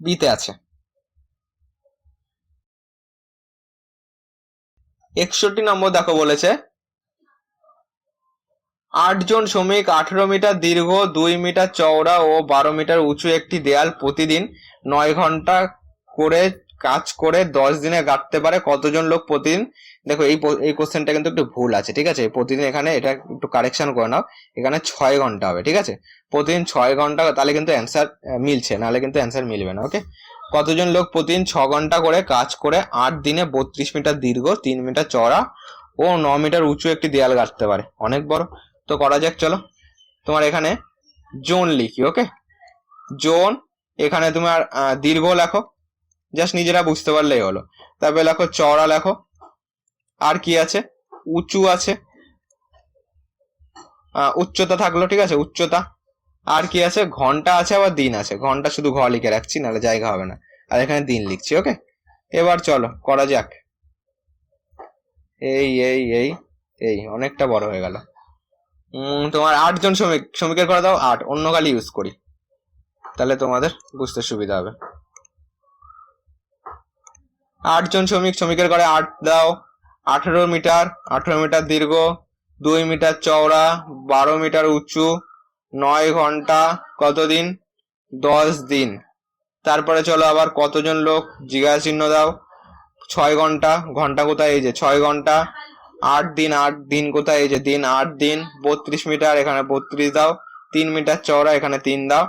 Speaker 1: বিতে আছে। 61 নম্বর দেখো বলেছে 8 জন শ্রমিক 18 মিটার দীর্ঘ, 2 মিটার চওড়া ও 12 মিটার উঁচু একটি দেয়াল প্রতিদিন 9 ঘন্টা করে কাজ করে 10 দিনে গাঁথতে পারে, কতজন লোক প্রতিদিন? দেখো এই কোশ্চেনটা কিন্তু একটু ভুল আছে, ঠিক আছে? প্রতিদিন এখানে এটা একটু কারেকশন করে নাও, এখানে 6 ঘন্টা হবে, ঠিক আছে? প্রতিদিন 6 ঘন্টা, তাহলে কিন্তু অ্যান্সার মিলছে, নাহলে কিন্তু অ্যান্সার মিলবে না। ওকে, কতজন লোক প্রতিদিন 6 ঘন্টা করে কাজ করে 8 দিনে 32 মিটার দীর্ঘ, 3 মিটার চওড়া ও 9 মিটার উঁচু একটি দেয়াল গাঁথতে পারে? অনেক বড়, তো করা যাক। চলো, তোমার এখানে জোন লিখি। ওকে, জোন, এখানে তোমার দীর্ঘ লেখো, জাস্ট নিজেরা বুঝতে পারলেই হলো। তারপরে লেখো চওড়া লেখো, আর কি আছে? উঁচু আছে, উচ্চতা থাকলো, ঠিক আছে? উচ্চতা, আর কি আছে? ঘন্টা আছে, আবার দিন আছে। ঘন্টা শুধু ঘ লিখে রাখছি, নাহলে জায়গা হবে না, আর এখানে দিন লিখছি। ওকে, এবার চলো করা যাক। এই এই এই এই অনেকটা বড় হয়ে গেল। তোমার 8 জন শ্রমিকের করে দাও 8, অন্য কালি ইউজ করি, তাহলে তোমাদের বুঝতে সুবিধা হবে। 8 জন শ্রমিকের করে 8 দাও, 18 মিটার, 18 মিটার দীর্ঘ, 2 মিটার চওড়া, 12 মিটার উঁচু, 9 ঘন্টা, কতদিন? 10 দিন। তারপরে চলো আবার কতজন লোক, জিজ্ঞাসা চিহ্ন দাও, 6 ঘন্টা, ঘন্টা কোথায়? এই যে 6 ঘন্টা, 8 দিন, 8 দিন কোথায়? এই যে দিন, 8 দিন, 32 মিটার, এখানে 32 দাও, 3 মিটার চওড়া, এখানে 3 দাও,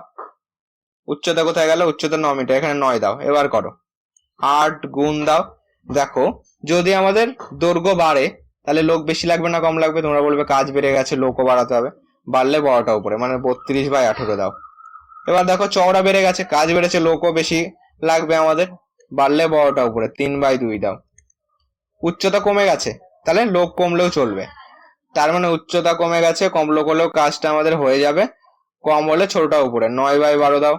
Speaker 1: উচ্চতা কোথায় গেল? উচ্চতা 9 মিটার, এখানে 9 দাও। এবার করো 8 গুণ দাও। দেখো যদি আমাদের দৈর্ঘ্য বাড়ে তাহলে লোক বেশি লাগবে না কম লাগবে? তোমরা বলবে কাজ বেড়ে গেছে, লোকও বাড়াতে হবে, বাড়লে বড়টা উপরে, মানে 32/18 দাও। এবার দেখো চওড়া বেড়ে গেছে, কাজ বেড়েছে, লোকও বেশি লাগবে আমাদের, বাড়লে বড়টা উপরে, 3/2 দাও। উচ্চতা কমে গেছে, তাহলে লোক কমলেও চলবে, তার মানে উচ্চতা কমে গেছে, কম লোক হলেও কাজটা আমাদের হয়ে যাবে, কম হলে ছোটটা উপরে, 9/12 দাও।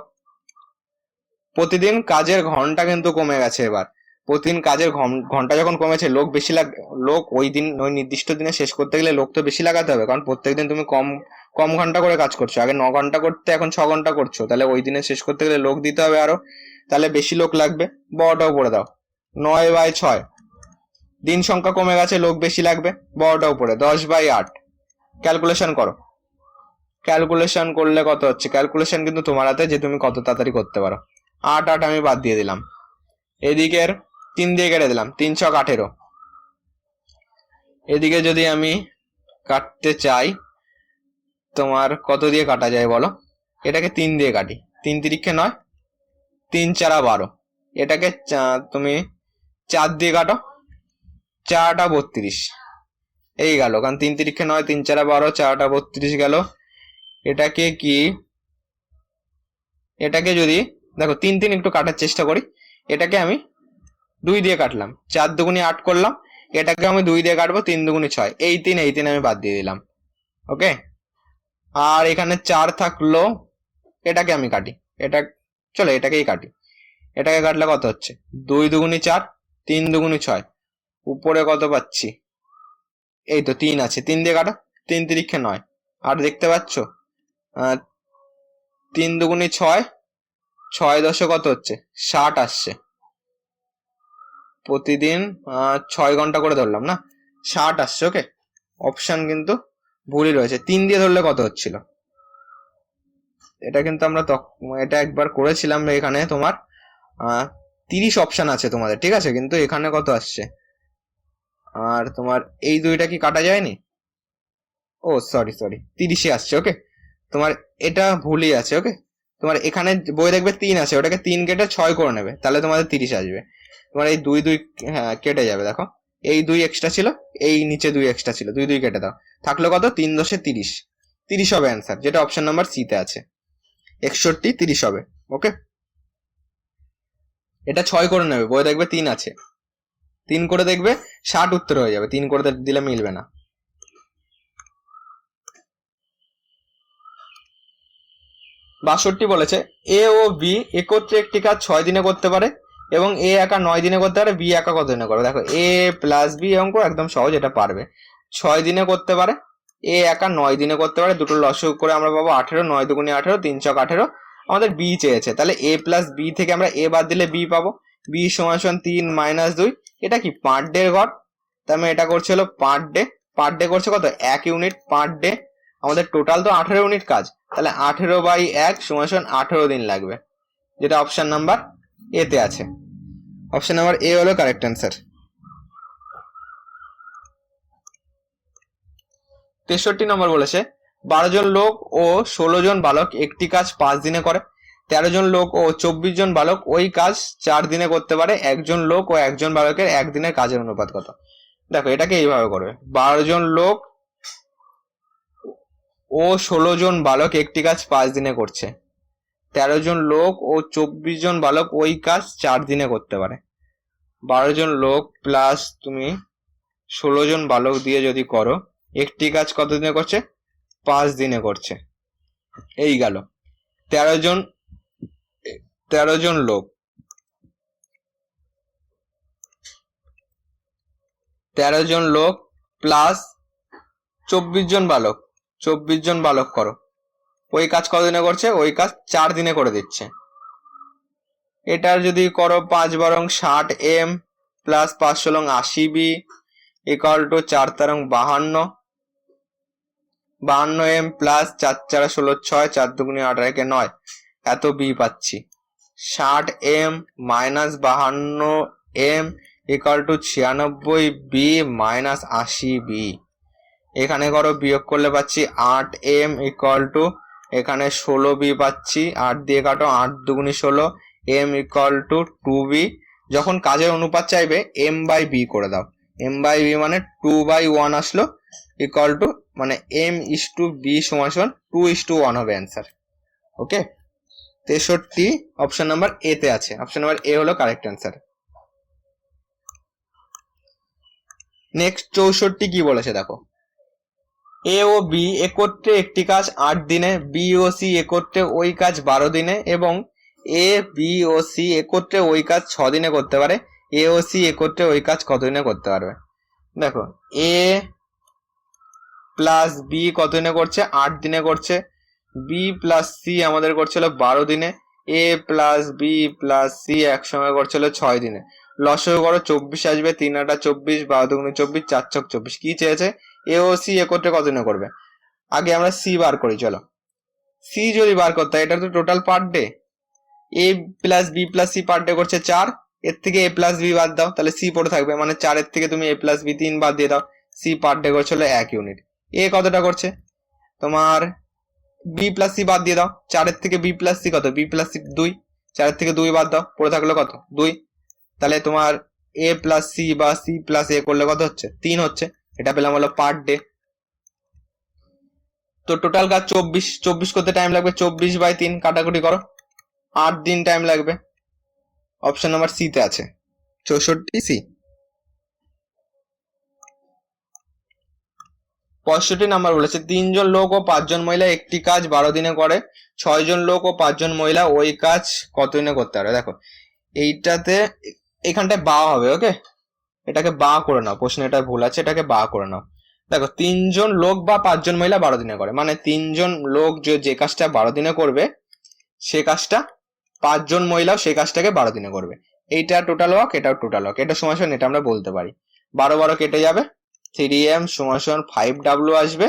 Speaker 1: প্রতিদিন কাজের ঘন্টা কিন্তু কমে গেছে। এবার প্রতিদিন কাজের ঘন্টা যখন কমেছে, লোক বেশি লোক ওই দিন ওই নির্দিষ্ট দিনে শেষ করতে গেলে লোক তো বেশি লাগাতে হবে, কারণ প্রত্যেকদিন তুমি কম কম ঘন্টা করে কাজ করছো। আগে 9 ঘন্টা করতে, এখন 6 ঘন্টা করছো, তাহলে ওই দিনে শেষ করতে গেলে লোক দিতে হবে আরো, তাহলে বেশি লোক লাগবে, বড়টাও করে দাও। 9/6, দিন সংখ্যা কমে গেছে, লোক বেশি লাগবে, বড়টা উপরে, 10/8। ক্যালকুলেশন করো, ক্যালকুলেশন করলে কত হচ্ছে? ক্যালকুলেশন কিন্তু তোমার হাতে, যে তুমি কত তাড়াতাড়ি করতে পারো। 8 8 আমি বাদ দিয়ে দিলাম, এদিকের 3 দিয়ে কেটে দিলাম, 3 ছক 18। এদিকে যদি আমি কাটতে চাই, তোমার কত দিয়ে কাটা যায় বলো? এটাকে 3 দিয়ে কাটি, 3 তিরিক্ষে 9, 3 4 12। এটাকে তুমি 4 দিয়ে কাটো, 4টা 32, এই গেল, কারণ 3 তিরিক্ষে 9, 3 4 12, 4টা 32 গেল। এটাকে কি, এটাকে যদি দেখো 3 3 একটু কাটার চেষ্টা করি, এটাকে আমি 2 দিয়ে কাটলাম, 4 দুগুণে 8 করলাম, এটাকে আমি 2 দিয়ে কাটবো, 3 দুগুণে 6, এই 3 আমি বাদ দিয়ে দিলাম। ওকে, আর এখানে 4 থাকলো, এটাকে আমি কাটি, এটা চলো এটাকেই কাটি, এটাকে কাটলে কত হচ্ছে? 2 দুগুণে 4, 3 দুগুণে 6, উপরে কত পাচ্ছি? এই তো 3 আছে, 3 দিয়ে কাটো, 3 তিরিক্ষে 9, আর দেখতে পাচ্ছ 3 দুগুণে 6, 6 10 কত হচ্ছে? 60 আসছে। প্রতিদিন 6 ঘন্টা করে ধরলাম না, 60 আসছে। ওকে, অপশন কিন্তু ভুলই রয়েছে। 3 দিয়ে ধরলে কত হচ্ছিল? এটা কিন্তু আমরা এটা একবার করেছিলাম, এখানে তোমার 30 অপশন আছে তোমাদের, ঠিক আছে? কিন্তু এখানে কত আসছে? আর তোমার এই দুইটা কি কাটা যায়নি? ও সরি 30-এ আসছে। ওকে, তোমার এটা ভুলই আছে। ওকে, তোমার এখানে বই দেখবে 3 আছে, ওটাকে 3 কেটে 6 করে নেবে, তাহলে তোমাদের 30 আসবে। তোমার এই 2 হ্যাঁ কেটে যাবে। দেখো এই 2 এক্সট্রা ছিল, এই নিচে 2 এক্সট্রা ছিল, 2 কেটে দাও, থাকলো কত? 3 × 10 = 30 হবে অ্যান্সার, যেটা অপশন নাম্বার সি তে আছে। 61 30 হবে। ওকে, এটা 6 করে নেবে, বই দেখবে 3 আছে, 3 করে দেখবে 60 উত্তর হয়ে যাবে, 3 করে দিলে মিলবে না। 62 বলেছে এ ও বি একত্রে একটি কাজ 6 দিনে করতে পারে এবং এ একা 9 দিনে করতে পারে, বি একা কত দিনে করবে? দেখো এ প্লাস বি অঙ্ক একদম সহজ, এটা পারবে। 6 দিনে করতে পারে, এ একা 9 দিনে করতে পারে, দুটো লসগু করে আমরা পাবো 18, 9 × 2 = 18, 3 × 4 = 18। আমাদের বি চেয়েছে, তাহলে এ প্লাস বি থেকে আমরা এ বাদ দিলে বি পাবো। বি = 3 - 2, এটা কি পার ডে ঘর, তার মানে এটা করছে হলো পার ডে। পার ডে করছে কত? 1 ইউনিট পার ডে। আমাদের টোটাল তো 18 ইউনিট কাজ, তাহলে 18/1 = 18 দিন লাগবে, যেটা অপশন নাম্বার এ তে আছে। অপশন নাম্বার এ হলো কারেক্ট অ্যান্সার। 63 নম্বর বলেছে 12 জন লোক ও 16 জন বালক একটি কাজ 5 দিনে করে, 13 জন লোক ও 24 জন বালক ওই কাজ 4 দিনে করতে পারে, একজন লোক ও একজন বালকের একদিনের কাজের অনুপাত কত? দেখো এটাকে এইভাবে করবে, 12 জন লোক ও 16 জন বালক একটি কাজ 5 দিনে করছে, 13 জন লোক ও 24 জন বালক ওই কাজ 4 দিনে করতে পারে। 12 জন লোক প্লাস তুমি 16 জন বালক দিয়ে যদি করো, একটি কাজ কত দিনে করছে? 5 দিনে করছে। এই গেল 13 জন লোক, 13 জন লোক প্লাস 24 জন বালক, 24 জন বালক করো, ওই কাজ কত দিনে করছে? ওই কাজ 4 দিনে করে দিচ্ছে। এটার যদি করো 5 × 60 m plus 5 × 80 b = 4 × 52, 52 m plus 4 × 4 = 16 6, 4 × 2 = 18 = 9, এত বি পাচ্ছি। 60 m - 52 m = 96 b - 80 b। এখানে করো বিয়োগ করলে পাচ্ছি 8 m = এখানে 16 b পাচ্ছি, 8 দিয়ে কাটো, 8 × 2 = 16, m = 2b। যখন কাজের অনুপাত চাইবে m/b করে দাও, m/b মানে 2/1 আসলো, ইকুয়াল টু মানে m/b = 2:1 হবে অ্যান্সার। ওকে, 63 অপশন নাম্বার এ তে আছে, অপশন নাম্বার এ হলো কারেক্ট অ্যান্সার। নেক্সট 64 কি বলেছে দেখো, এ ও বি একত্রে একটি কাজ 8 দিনে, বি ও সি একত্রে ওই কাজ 12 দিনে এবং এ বি ও সি একত্রে ওই কাজ 6 দিনে করতে পারে, এ ও সি একত্রে ওই কাজ কত দিনে করতে পারবে? দেখো এ প্লাস বি কত দিনে করছে? 8 দিনে করছে। বি প্লাস সি আমাদের করছিল 12 দিনে, এ প্লাস বি প্লাস সি একসঙ্গে করছিল 6 দিনে। লসগু করো 24 আসবে, 3 × 8 = 24, 12 × 2 = 24, 4 × 6 = 24। কি চেয়েছে? এ ও সি একত্রে কত দিনে করবে? আগে আমরা সি বার করি, চলো। সি যদি বার করতে হয়, এটা তো total per day, A plus B plus C per day করছে 4, এর থেকে এ প্লাস বি বাদ দাও, তাহলে সি পড়ে থাকবে, মানে 4 এর থেকে তুমি এ প্লাস বি 3 বাদ দিয়ে দাও, সি পার ডে করছিল 1 ইউনিট। এ কতটা করছে? তোমার বি প্লাস সি বাদ দিয়ে দাও, 4 এর থেকে বি প্লাস সি কত? বি প্লাস সি 2, 4 এর থেকে 2 বাদ দাও, পড়ে থাকলো কত? 2। তাহলে তোমার এ প্লাস সি বা সি প্লাস এ করলে কত হচ্ছে? 3 হচ্ছে। এটা পেলাম হলো পার ডে। তো টোটাল কাজ 24 করতে টাইম লাগবে, 24/3 কাটাকুটি করো, 8 দিন টাইম লাগবে। অপশন নাম্বার সি তে আছে, 64 সি। 65 নাম্বার বলেছে 3 জন লোক ও 5 জন মহিলা একটি কাজ 12 দিনে করে, 6 জন লোক ও 5 জন মহিলা ওই কাজ কত দিনে করতে পারে? দেখো এইটাতে এখানটায় বা হবে। ওকে, এটাকে বা করে নাও, প্রশ্ন এটা ভুল আছে, এটাকে বা করে নাও। দেখো 3 জন লোক বা 5 জন মহিলা 12 দিনে করে, মানে 3 জন লোক যে কাজটা 12 দিনে করবে সে কাজটা 5 জন মহিলাও সেই কাজটাকে 12 দিনে করবে। এইটা টোটাল ওয়ার্ক, এটাও টোটাল ওয়ার্ক, এটা সমান এটা আমরা বলতে পারি। 12 কেটে যাবে, 3m = 5w আসবে।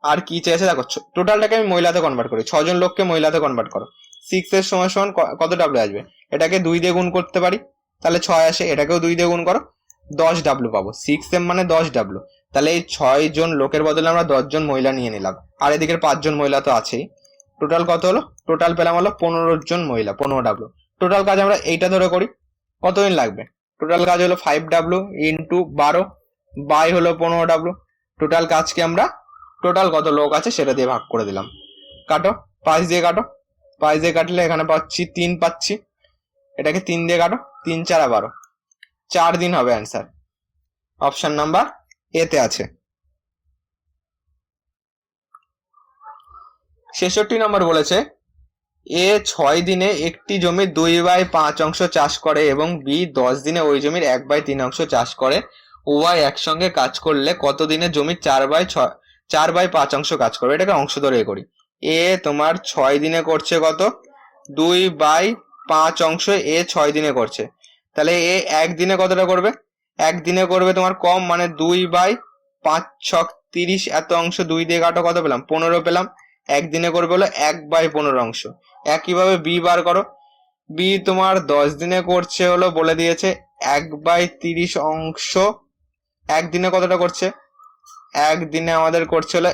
Speaker 1: আর কি চেয়েছে দেখো, টোটালটাকে আমি মহিলাতে কনভার্ট করি, 6 জন লোককে মহিলাতে কনভার্ট করো, 6 এর সমান কত w আসবে? এটাকে 2 দিয়ে গুণ করতে পারি, তাহলে 6 আসে, এটাকেও 2 দিয়ে গুণ করো, 10w পাবো। 6m মানে 10w, তাহলে এই 6 জন লোকের বদলে আমরা 10 জন মহিলা নিয়ে নিলাম, আর এদিকের 5 জন মহিলা তো আছেই। টোটাল কত হলো? টোটাল পেলাম হলো 15 জন মহিলা, 15W। টোটাল কাজ আমরা এইটা ধরে করি, কতদিন লাগবে? টোটাল কাজ হলো 5W ইন্টু 12 বাই হলো 15W। টোটাল কাজকে আমরা টোটাল কত লোক আছে সেটা দিয়ে ভাগ করে দিলাম। কাটো, 5 দিয়ে কাটো, 5 দিয়ে কাটলে এখানে পাচ্ছি 3 পাচ্ছি, এটাকে 3 দিয়ে কাটো, 3 4 12, 4 দিন হবে অ্যান্সার। অপশন নাম্বার এতে আছে। 66 নম্বর বলেছে এ 6 দিনে একটি জমির 2/5 অংশ চাষ করে এবং বি 10 দিনে ওই জমির 1/3 অংশ চাষ করে। উভয় একসঙ্গে কাজ করলে কত দিনে জমির 4/5 অংশ কাজ করবে? এটাকে অংশ ধরে করি। এ তোমার 6 দিনে করছে কত? 2/5 অংশ এ 6 দিনে করছে, তাহলে এ একদিনে কতটা করবে? একদিনে করবে তোমার কম, মানে 2/5 6 30, এত অংশ 2 দিয়ে কাটো, কত পেলাম? 15 পেলাম। একদিনে করবে হলো 1/15 অংশ। একইভাবে বি বার করো, বি তোমার 10 দিনে করছে হলো, বলে দিয়েছে 1/30 অংশ। একদিনে কতটা করছে? একদিনে আমাদের করছে হলো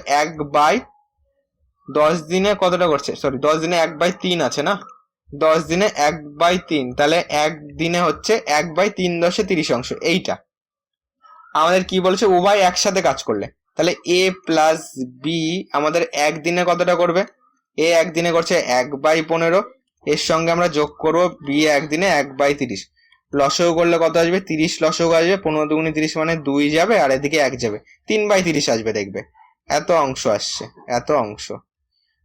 Speaker 1: 10 দিনে কতটা করছে? সরি, 10 দিনে 1/3 আছে না, 10 দিনে 1/3, তাহলে একদিনে হচ্ছে 1/3 10 30 অংশ। এইটা আমাদের কি বলছে? উভয় একসাথে কাজ করলে, তাহলে এ প্লাস বি আমাদের একদিনে কতটা করবে? এ একদিনে করছে 1/15, এর সঙ্গে আমরা যোগ করবো বি একদিনে 1/30, লসও করলে কত আসবে? 30 লসও আসবে, 15 দুগুণে 30 মানে 2 যাবে, আর এদিকে 1 যাবে, 3/30 আসবে। দেখবে এত অংশ আসছে, এত অংশ।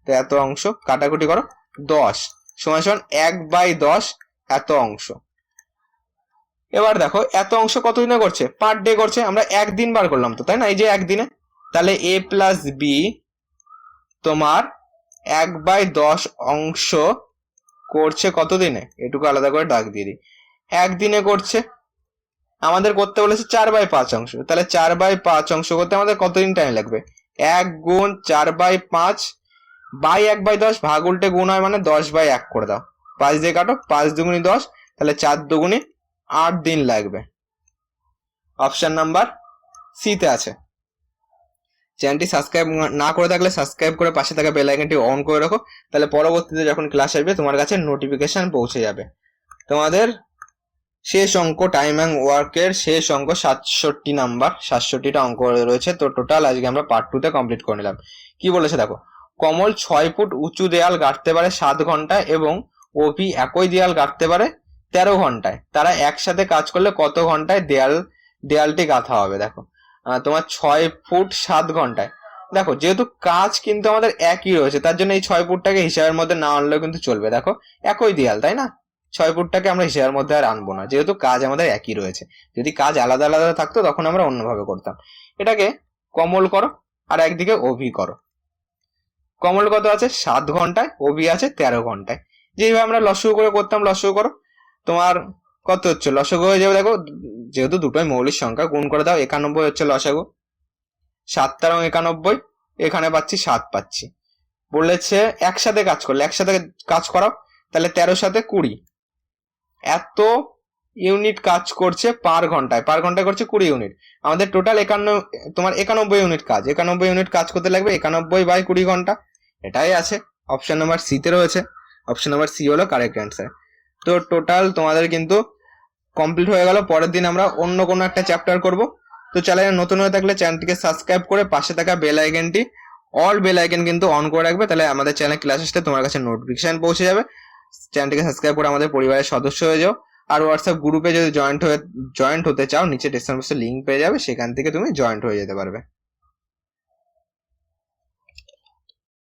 Speaker 1: তো এত অংশ কাটাকুটি করো, 10 সমান সমান 1/10 এত অংশ। এবার দেখো এত অংশ কতদিনে করছে? পার ডে করছে, আমরা একদিন বার করলাম তো, তাই না? এই যে একদিনে, তাহলে এ প্লাস বি তোমার 1/10 অংশ করছে কত দিনে? এটুকু আলাদা করে ডাক দিয়ে দিই, একদিনে করছে। আমাদের করতে বলেছে 4/5 অংশ, তাহলে 4/5 অংশ করতে আমাদের কতদিন টাইম লাগবে? 1 গুণ 4/5 বাই 1/10, ভাগ উল্টে গুণ হয় মানে 10/1 করে দাও, 5 দিয়ে কাটো, 5 দুগুণি 10, তাহলে 4 দুগুণি 8 দিন লাগবে। অপশন নাম্বার সিতে আছে। চ্যানেলটি সাবস্ক্রাইব না করে থাকলে সাবস্ক্রাইব করে পাশে থাকা বেল আইকনটি অন করে রাখো, তাহলে পরবর্তীতে যখন ক্লাস আসবে তোমার কাছে নোটিফিকেশন পৌঁছে যাবে। তোমাদের শেষ অঙ্ক টাইম অ্যান্ড ওয়ার্কের শেষ অঙ্ক 67 নাম্বার, 67টা অঙ্ক রয়েছে। তো টোটাল আজকে আমরা পার্ট 2 তে কমপ্লিট করে নিলাম। কি বলেছে দেখো, কমল 6 ফুট উঁচু দেয়াল গাঁথতে পারে 7 ঘন্টায় এবং অভি একই দেয়াল গাঁথতে পারে 13 ঘন্টায়। তারা একসাথে কাজ করলে কত ঘন্টায় দেয়ালটি গাঁথা হবে? দেখো তোমার 6 ফুট 7 ঘন্টায়। দেখো যেহেতু কাজ কিন্তু আমাদের একই রয়েছে, তার জন্য এই 6 ফুটটাকে হিসাবের মধ্যে না আনলেও কিন্তু চলবে। দেখো একই দেয়াল, তাই না? 6 ফুটটাকে আমরা হিসাবের মধ্যে আর আনবো না, যেহেতু কাজ আমাদের একই রয়েছে। যদি কাজ আলাদা আলাদা থাকতো তখন আমরা অন্যভাবে করতাম। এটাকে কমল করো আর একদিকে অভি করো। কমল কত আছে? 7 ঘন্টায়, অভি আছে 13 ঘন্টায়। যেভাবে আমরা লসগু করে করতাম, লসগু করো। তোমার কত হচ্ছে? লসগু হয়ে যাবে, দেখো যেহেতু দুটোই মৌলিক সংখ্যা, গুণ করে দাও, 91 হচ্ছে লসাগু। 7 13 91, এখানে পাচ্ছি 7 পাচ্ছি। বলেছে একসাথে কাজ করলে, একসাথে কাজ করাও, তাহলে 13 সাথে 20, এত ইউনিট কাজ করছে পার ঘন্টায়। পার ঘন্টায় করছে 20 ইউনিট। আমাদের টোটাল 91 ইউনিট কাজ, 91 ইউনিট কাজ করতে লাগবে 91/20 ঘন্টা। এটাই আছে অপশন নাম্বার সি তে রয়েছে। অপশন নাম্বার সি হলো কারেক্ট অ্যান্সার। তো টোটাল তোমাদের কিন্তু কমপ্লিট হয়ে গেল। পরের দিন আমরা অন্য কোনো একটা চ্যাপ্টার করব। তো চ্যানেলে নতুন হয়ে থাকলে চ্যানেলটিকে সাবস্ক্রাইব করে পাশে থাকা বেল আইকনটি অল বেল আইকন কিন্তু অন করে রাখবে, তাহলে আমাদের চ্যানেল ক্লাস আসলে তোমার কাছে নোটিফিকেশন পৌঁছে যাবে। চ্যানেলটিকে সাবস্ক্রাইব করে আমাদের পরিবারের সদস্য হয়ে যাও। আর হোয়াটসঅ্যাপ গ্রুপে যদি জয়েন্ট হতে চাও, নিচে ডেসক্রিপশনে লিংক পেয়ে যাবে, সেখান থেকে তুমি জয়েন্ট হয়ে যেতে পারবে।